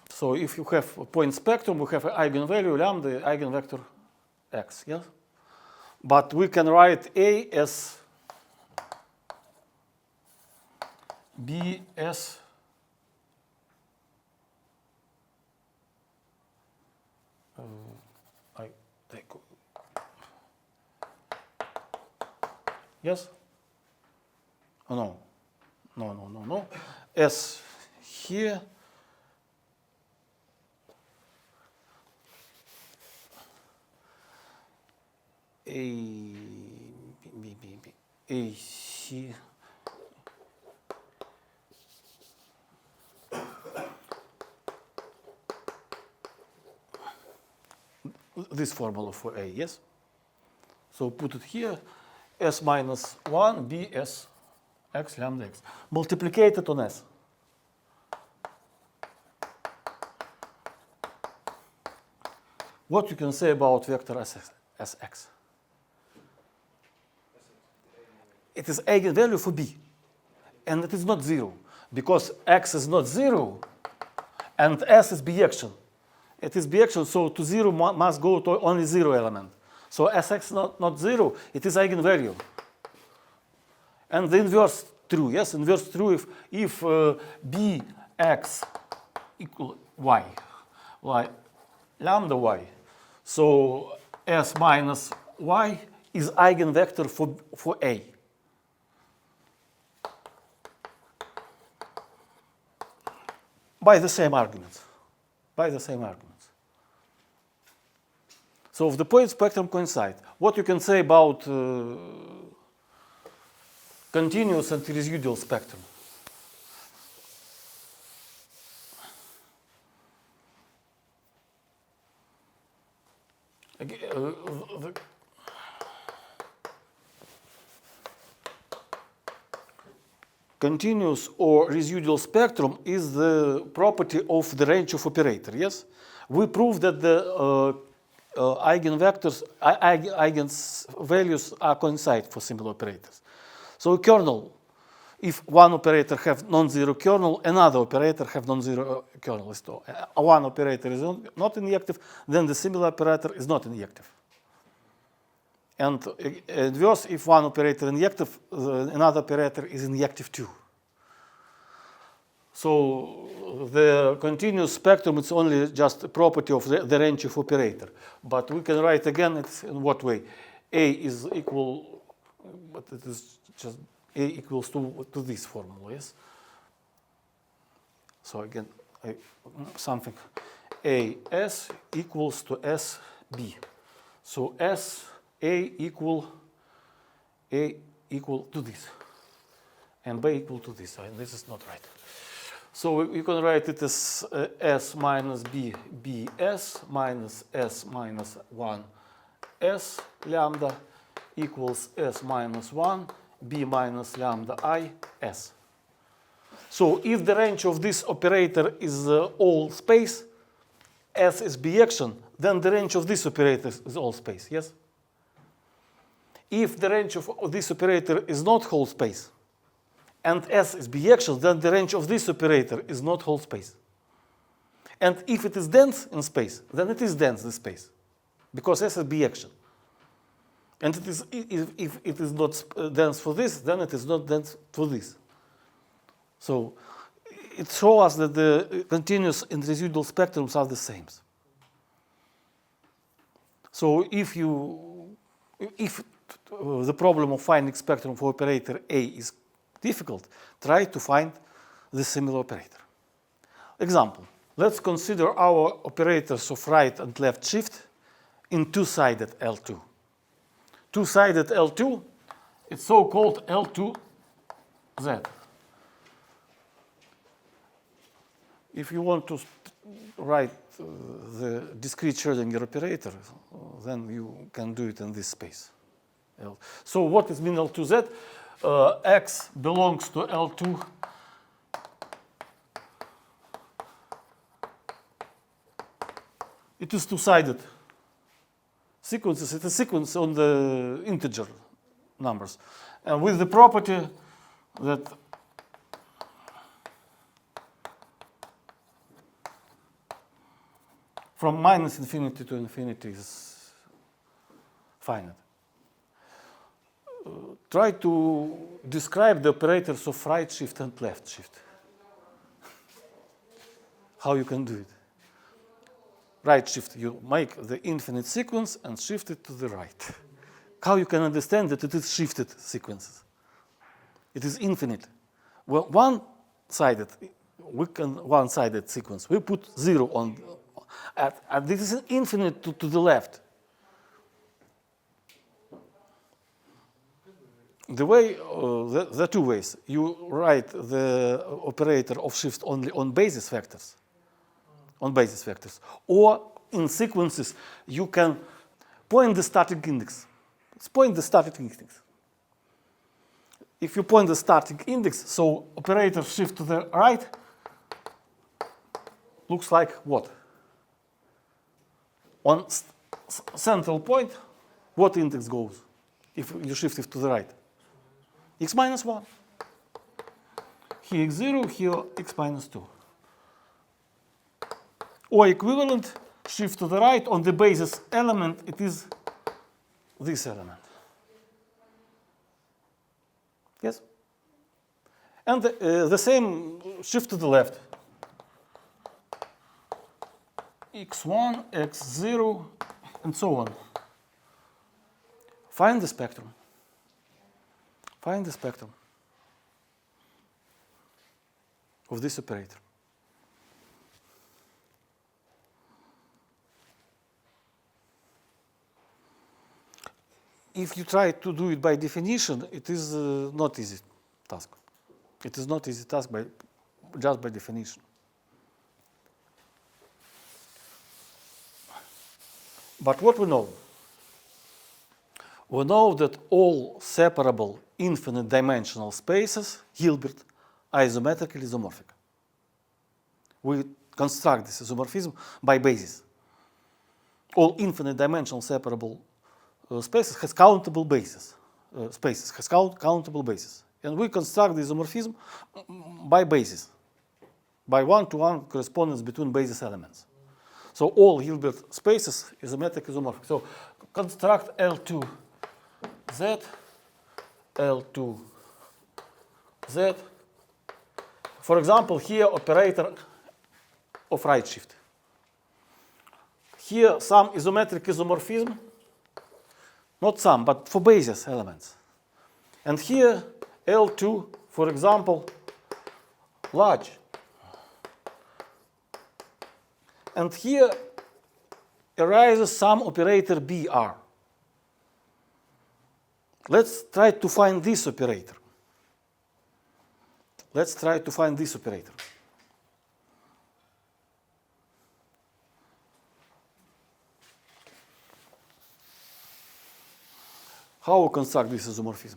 So if you have a point spectrum, we have an eigenvalue lambda, eigenvector x, yes? But we can write A as B as yes? Oh, no. S here. A, C. This formula for A, yes? So put it here, S minus 1, B, S, X, lambda X. Multiplicate it on S. What you can say about vector Sx? It is eigenvalue for B. And it is not 0. Because X is not 0, and S is bijection. It is bijection, so to 0 must go to only 0 element. So Sx not 0, it is eigenvalue. And the inverse true, yes? Inverse true if Bx equal Y, lambda Y. So S minus Y is eigenvector for A. By the same arguments. So if the point spectrum coincide, what you can say about continuous and residual spectrum? Continuous or residual spectrum is the property of the range of operator, yes? We prove that the eigenvectors, eigenvalues are coincide for similar operators. So kernel, if one operator have non-zero kernel, another operator have non-zero kernel. So one operator is not injective, then the similar operator is not injective. And inverse, if one operator injective, another operator is injective too. So the continuous spectrum is only just a property of the range of operator. But we can write again it's in what way? A is equal, but it is just A equals to this formula, yes? So again, something. AS equals to SB. So SA equal to this, and B equal to this. And this is not right. So you can write it as S minus B, BS minus S minus 1, S lambda equals S minus 1, B minus lambda I, S. So if the range of this operator is all space, S is B action, then the range of this operator is all space, yes? If the range of this operator is not whole space, and S is B action, then the range of this operator is not whole space. And if it is dense in space, then it is dense in space, because S is B action. And it is, if it is not dense for this, then it is not dense for this. So it shows us that the continuous and residual spectrums are the same. So if the problem of finding spectrum for operator A is difficult, try to find the similar operator. Example, let's consider our operators of right and left shift in two-sided L2. Two-sided L2, it's so-called L2Z. If you want to write the discrete Schrödinger operator, then you can do it in this space. So what is mean L2Z? X belongs to L2 it is two-sided sequences. It is a sequence on the integer numbers, and with the property that from minus infinity to infinity is finite. Try to describe the operators of right shift and left shift. How you can do it? Right shift, you make the infinite sequence and shift it to the right. How you can understand that it is shifted sequences? It is infinite. Well, one-sided sequence, we put 0 on, and this is infinite to the left. The way, there are two ways. You write the operator of shift only on basis vectors, or in sequences you can point the starting index. Let's point the starting index. If you point the starting index, so operator shift to the right looks like what? On central point, what index goes if you shift it to the right? X minus 1. Here x0, here x minus 2. Or equivalent, shift to the right on the basis element, it is this element. Yes? And the same shift to the left. x1, x0, and so on. Find the spectrum. Find the spectrum of this operator. If you try to do it by definition, it is not easy task. It is not easy task just by definition. But what we know? We know that all separable infinite dimensional spaces, Hilbert, are isometrically isomorphic. We construct this isomorphism by basis. All infinite dimensional separable spaces has countable bases. Countable bases. And we construct the isomorphism by basis, by one-to-one correspondence between basis elements. So all Hilbert spaces isometric isomorphic. So construct L2Z, L2Z. For example, here operator of right shift. Here some isometric isomorphism, not some, but for basis elements. And here L2, for example, large. And here arises some operator BR. Let's try to find this operator. Let's try to find this operator. How we construct this isomorphism?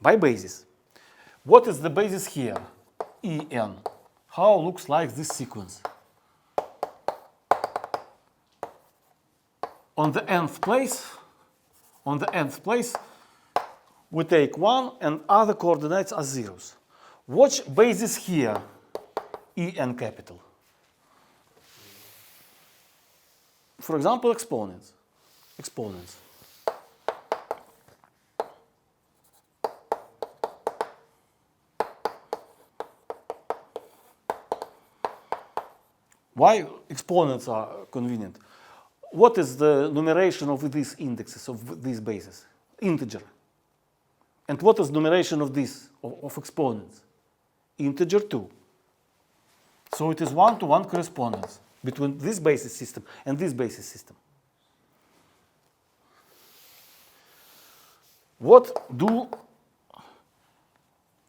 By basis. What is the basis here? En. How looks like this sequence? On the nth place, we take 1 and other coordinates are zeros. Watch basis here, En capital. For example, exponents. Why exponents are convenient? What is the numeration of these indexes, of these bases? Integer. And what is numeration of this, of exponents? Integer 2. So it is one-to-one correspondence between this basis system and this basis system. What do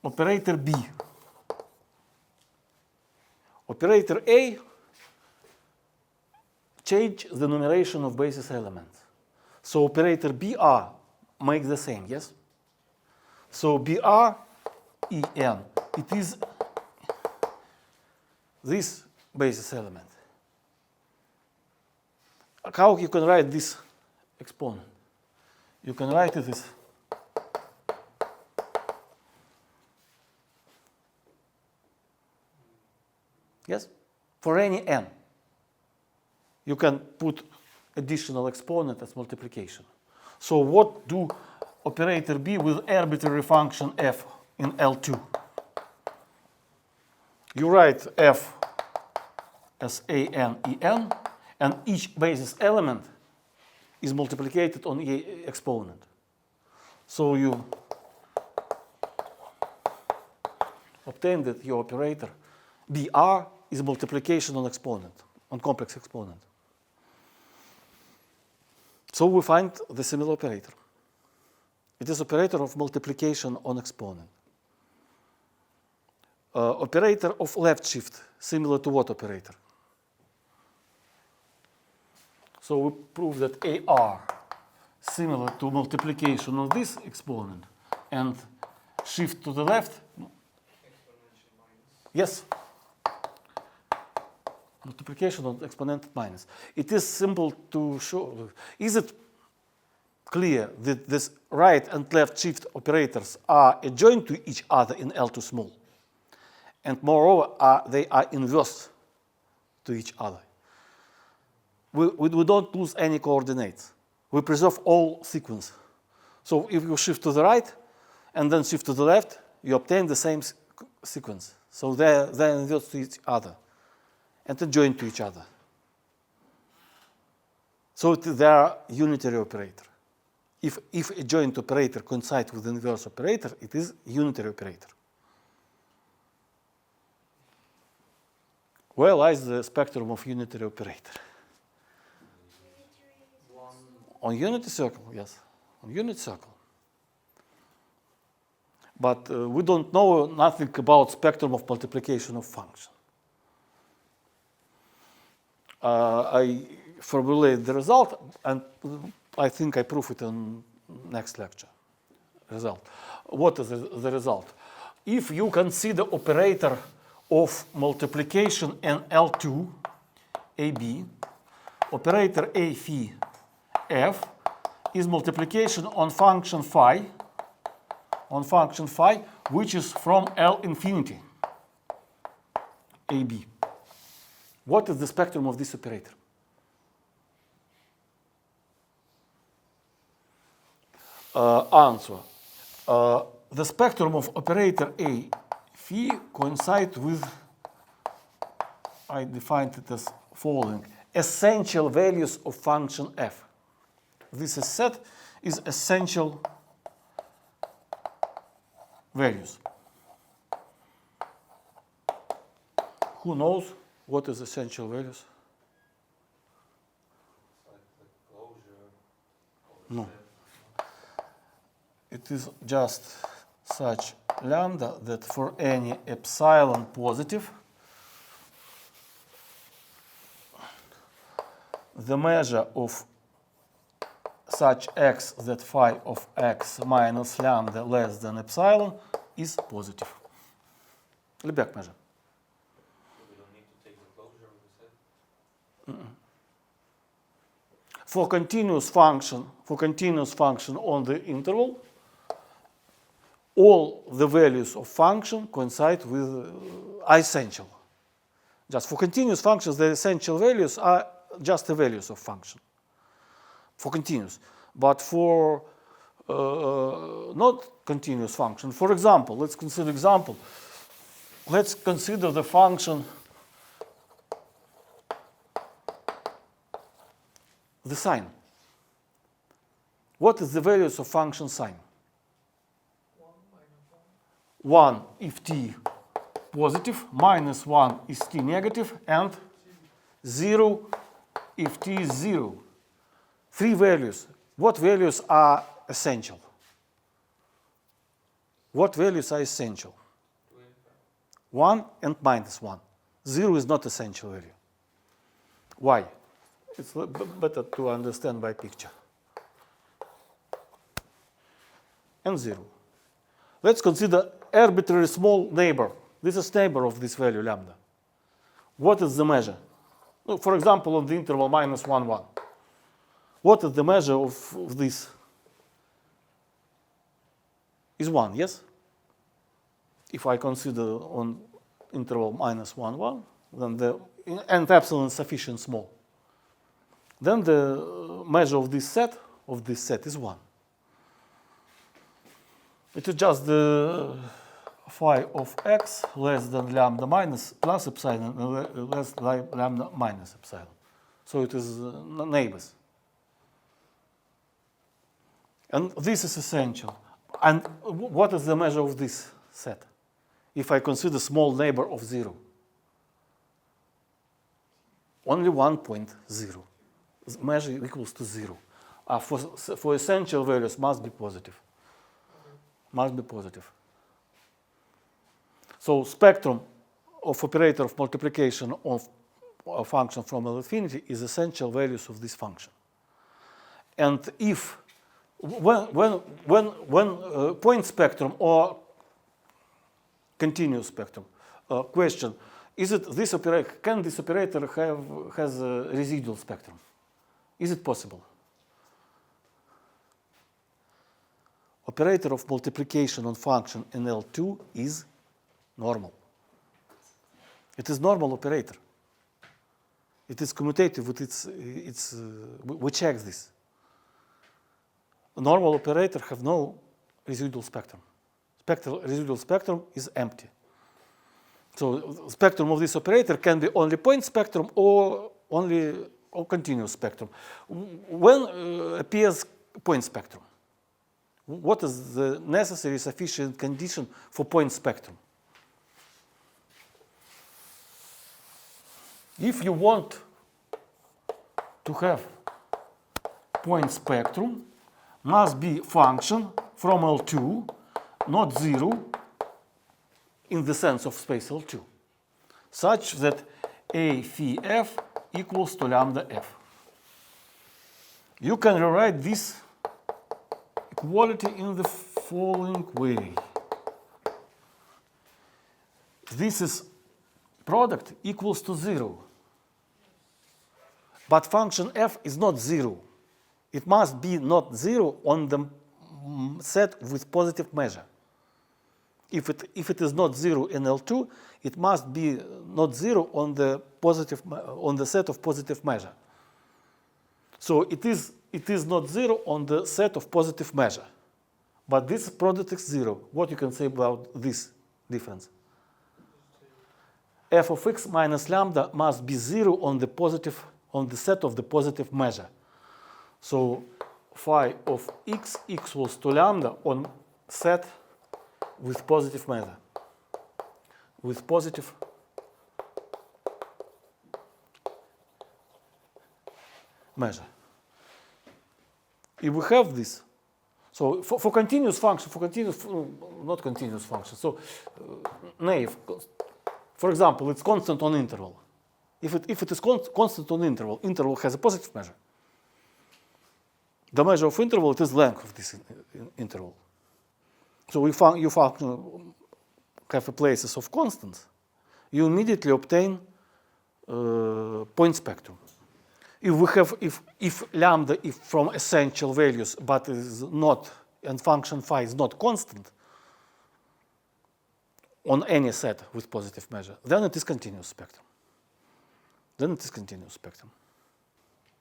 operator B? Operator A change the numeration of basis elements. So operator BR makes the same, yes? So BR En, it is this basis element. How you can write this exponent? You can write it as yes, for any n. You can put additional exponent as multiplication. So what do operator B with arbitrary function f in L2? You write f as an En, and each basis element is multiplied on a exponent. So you obtain that your operator BR is multiplication on exponent, on complex exponent. So we find the similar operator. It is operator of multiplication on exponent. Operator of left shift, similar to what operator? So we prove that AR similar to multiplication of this exponent and shift to the left. Yes. Multiplication of exponent minus. It is simple to show. Is it clear that this right and left shift operators are adjoint to each other in L2 small? And moreover, they are inverse to each other. We don't lose any coordinates. We preserve all sequence. So if you shift to the right and then shift to the left, you obtain the same sequence. So they're inverse to each other and adjoint to each other. So they are unitary operator. If adjoint operator coincides with inverse operator, it is unitary operator. Where lies the spectrum of unitary operator? On unity circle, yes. On unit circle. But we don't know nothing about spectrum of multiplication of function. I formulate the result, and I think I prove it in next lecture. Result. What is the result? If you consider operator of multiplication in L2, AB, operator A phi f is multiplication on function phi, which is from L infinity, AB. What is the spectrum of this operator? Answer. The spectrum of operator A phi coincides with, I defined it as following, essential values of function f. This set is essential values. Who knows what is essential values? No. It is just such lambda that for any epsilon positive, the measure of such x that phi of x minus lambda less than epsilon is positive. Lebesgue measure. We don't need to take the closure of the set. For continuous function on the interval, all the values of function coincide with are essential. Just for continuous functions, the essential values are just the values of function. For continuous, but for not continuous function. For example, let's consider example. Let's consider the function the sine. What is the values of function sine? 1 if t positive, minus 1 is t negative, and 0 if t is 0. Three values. What values are essential? What values are essential? 1 and minus 1. 0 is not essential value. Why? It's better to understand by picture. And 0. Let's consider arbitrary small neighbor. This is neighbor of this value lambda. What is the measure? For example, on the interval minus 1, 1. What is the measure of this? Is 1, yes? If I consider on interval minus 1, 1, then and epsilon is sufficient small, then the measure of this set is 1. It is just the phi of x less than lambda minus plus epsilon and less than lambda minus epsilon. So it is neighbors. And this is essential. And what is the measure of this set? If I consider small neighbor of 0. Only 1.0. Measure equals to 0. For essential values must be positive. Must be positive. So spectrum of operator of multiplication of a function from L infinity is essential values of this function. And if when point spectrum or continuous spectrum question, is it this operator? Can this operator has a residual spectrum? Is it possible? Operator of multiplication on function in L2 is normal. It is normal operator. It is commutative with its we check this. A normal operator have no residual spectrum. Spectral residual spectrum is empty. So spectrum of this operator can be only point spectrum or continuous spectrum. When appears point spectrum? What is the necessary sufficient condition for point spectrum? If you want to have point spectrum, must be function from L2, not 0, in the sense of space L2, such that A phi f equals to lambda f. You can rewrite this equality in the following way. This is product equals to 0. But function f is not 0. It must be not 0 on the set with positive measure. If it is not 0 in L2, it must be not 0 on the set of positive measure. So it is not 0 on the set of positive measure. But this product is 0. What you can say about this difference? F of x minus lambda must be 0 on the set of the positive measure. So phi of x equals to lambda on set with positive measure. With positive measure. if we have this, so for continuous function, not continuous function, so naive, for example, it's constant on interval. If it is constant on interval has a positive measure. The measure of interval, it is length of this interval. So if you function have a places of constants, you immediately obtain point spectrum. If we have if lambda if from essential values but is not and function phi is not constant on any set with positive measure, then it is continuous spectrum.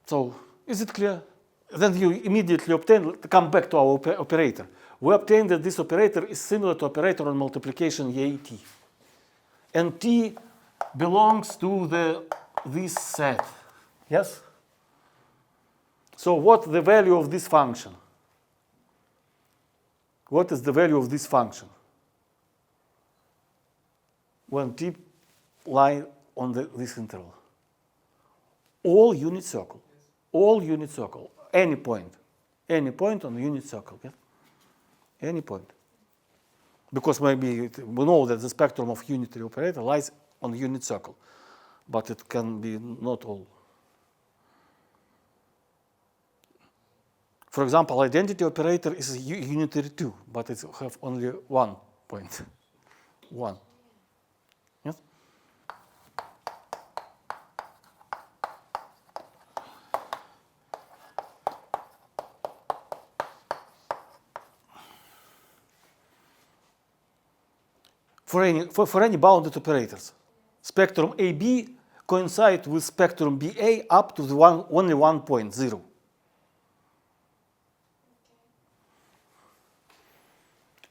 So is it clear? Then you immediately obtain, come back to our operator. We obtain that this operator is similar to operator on multiplication AT. And T belongs to this set. Yes? So what the value of this function? What is the value of this function? When T lies on this interval. All unit circle. Any point on the unit circle. Yeah? Any point. Because maybe we know that the spectrum of unitary operator lies on the unit circle, but it can be not all. For example, identity operator is unitary too, but it have only 1 point. 1. Yes? For any bounded operators, spectrum AB coincides with spectrum BA up to only 1.0.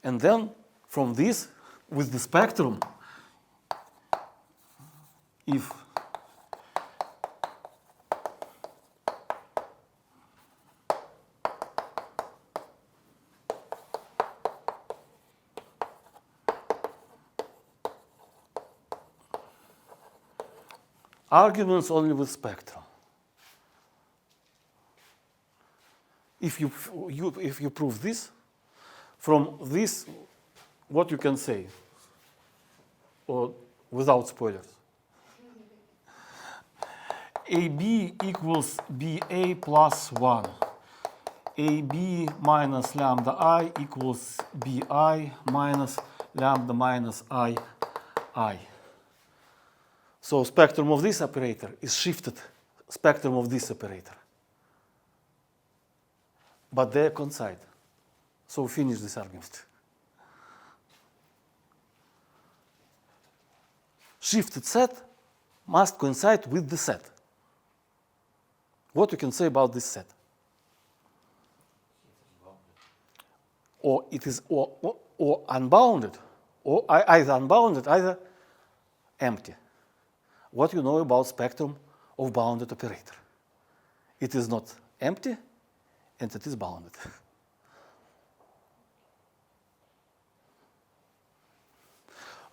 And then from this, with the spectrum, if arguments only with spectrum. If you prove this, from this, what you can say, or without spoilers. AB equals BA plus 1. AB minus lambda I equals BI minus lambda minus I. So spectrum of this operator is shifted spectrum of this operator. But they coincide. So finish this argument. Shifted set must coincide with the set. What you can say about this set? Or it is or unbounded, or either unbounded, either empty. What you know about spectrum of bounded operator? It is not empty, and it is bounded.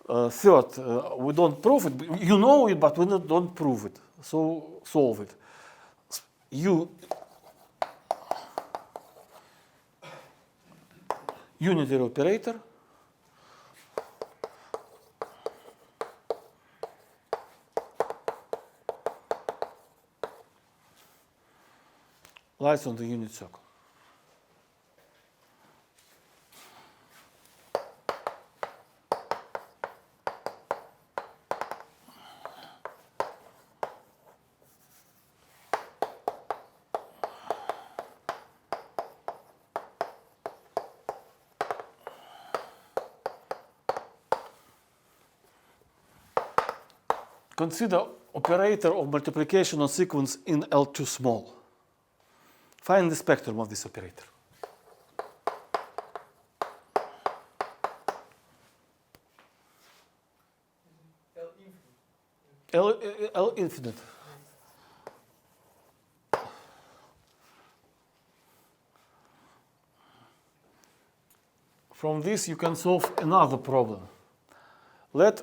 Third, we don't prove it. You know it, but we don't prove it. So solve it. Unitary operator lies on the unit circle. Consider operator of multiplication on sequence in L2 small. Find the spectrum of this operator. L infinite. From this you can solve another problem. Let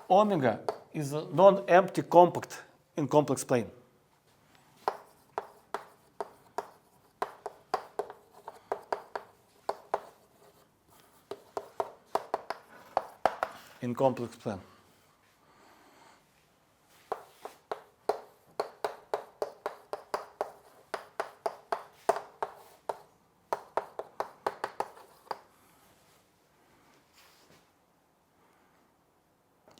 omega is a non-empty compact in complex plane. in complex plan.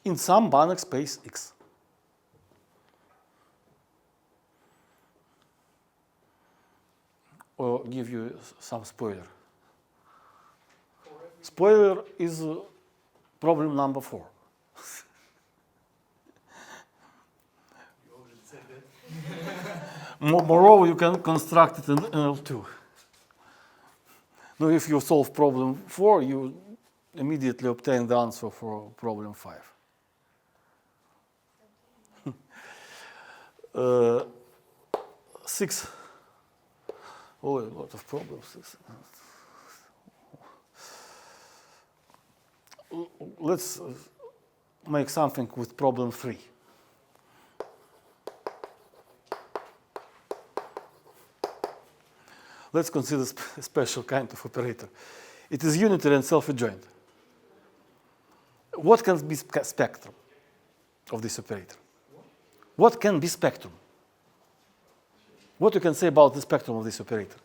In some Banach space X. Or give you some spoiler. Spoiler is problem number 4. You already said that. Moreover, you can construct it in L2. Now, if you solve problem 4, you immediately obtain the answer for problem 5. 6. Oh, a lot of problems. Let's make something with problem 3. Let's consider a special kind of operator. It is unitary and self-adjoint. What can be spectrum of this operator? What can be spectrum? What you can say about the spectrum of this operator?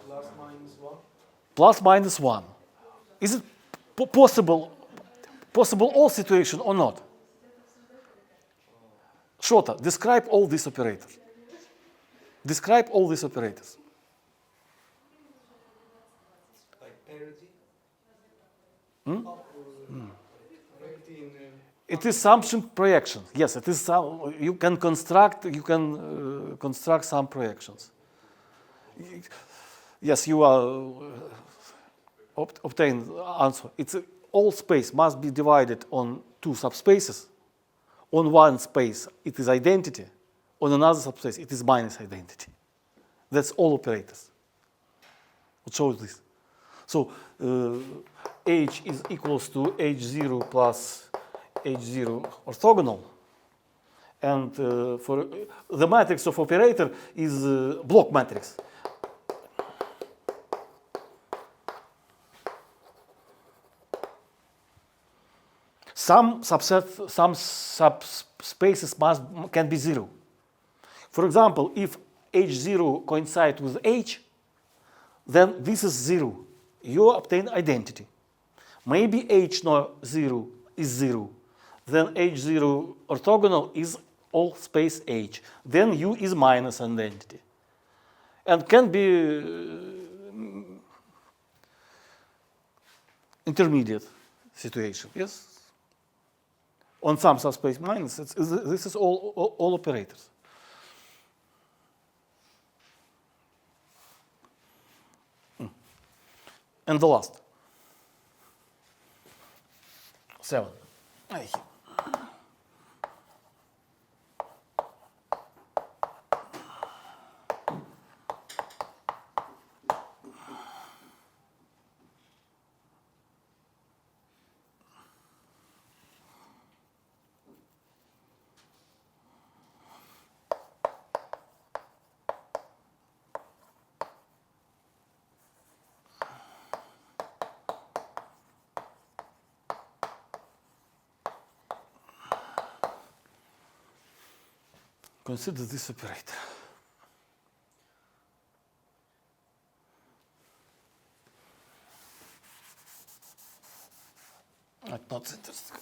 Plus minus 1. Plus minus 1. Is it possible all situation or not? Shorter, describe all these operators. Describe all these operators. Like parity. Hmm? Up or parity in It is sumption projection. Yes, it is some, you can construct some projections. Yes, you are obtain answer. It's all space must be divided on 2 subspaces. On one space it is identity. On another subspace it is minus identity. That's all operators. What shows this? So H is equals to H0 plus H0 orthogonal, and for the matrix of operator is block matrix. Some subspaces can be 0. For example, if H0 coincides with H, then this is 0. You obtain identity. Maybe H0 is 0. Then H0 orthogonal is all space H. Then U is minus identity. And can be intermediate situation, yes? On some subspace minus, this is all operators. And the last. 7. Consider this operator. That's not interesting.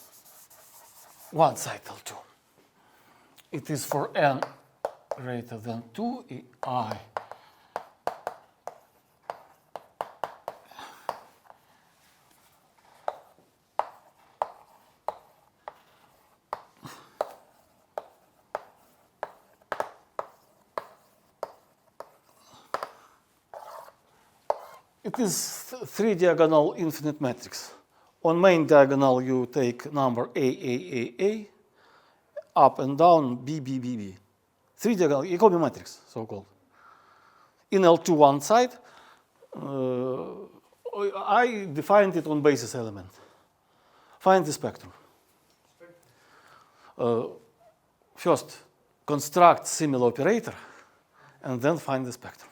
One cycle 2. It is for n greater than 2 I. It is 3 diagonal infinite matrix. On main diagonal you take number A, up and down B. 3 diagonal Jacobi matrix, so-called. In L2 one side, I defined it on basis element. Find the spectrum. First, construct similar operator, and then find the spectrum.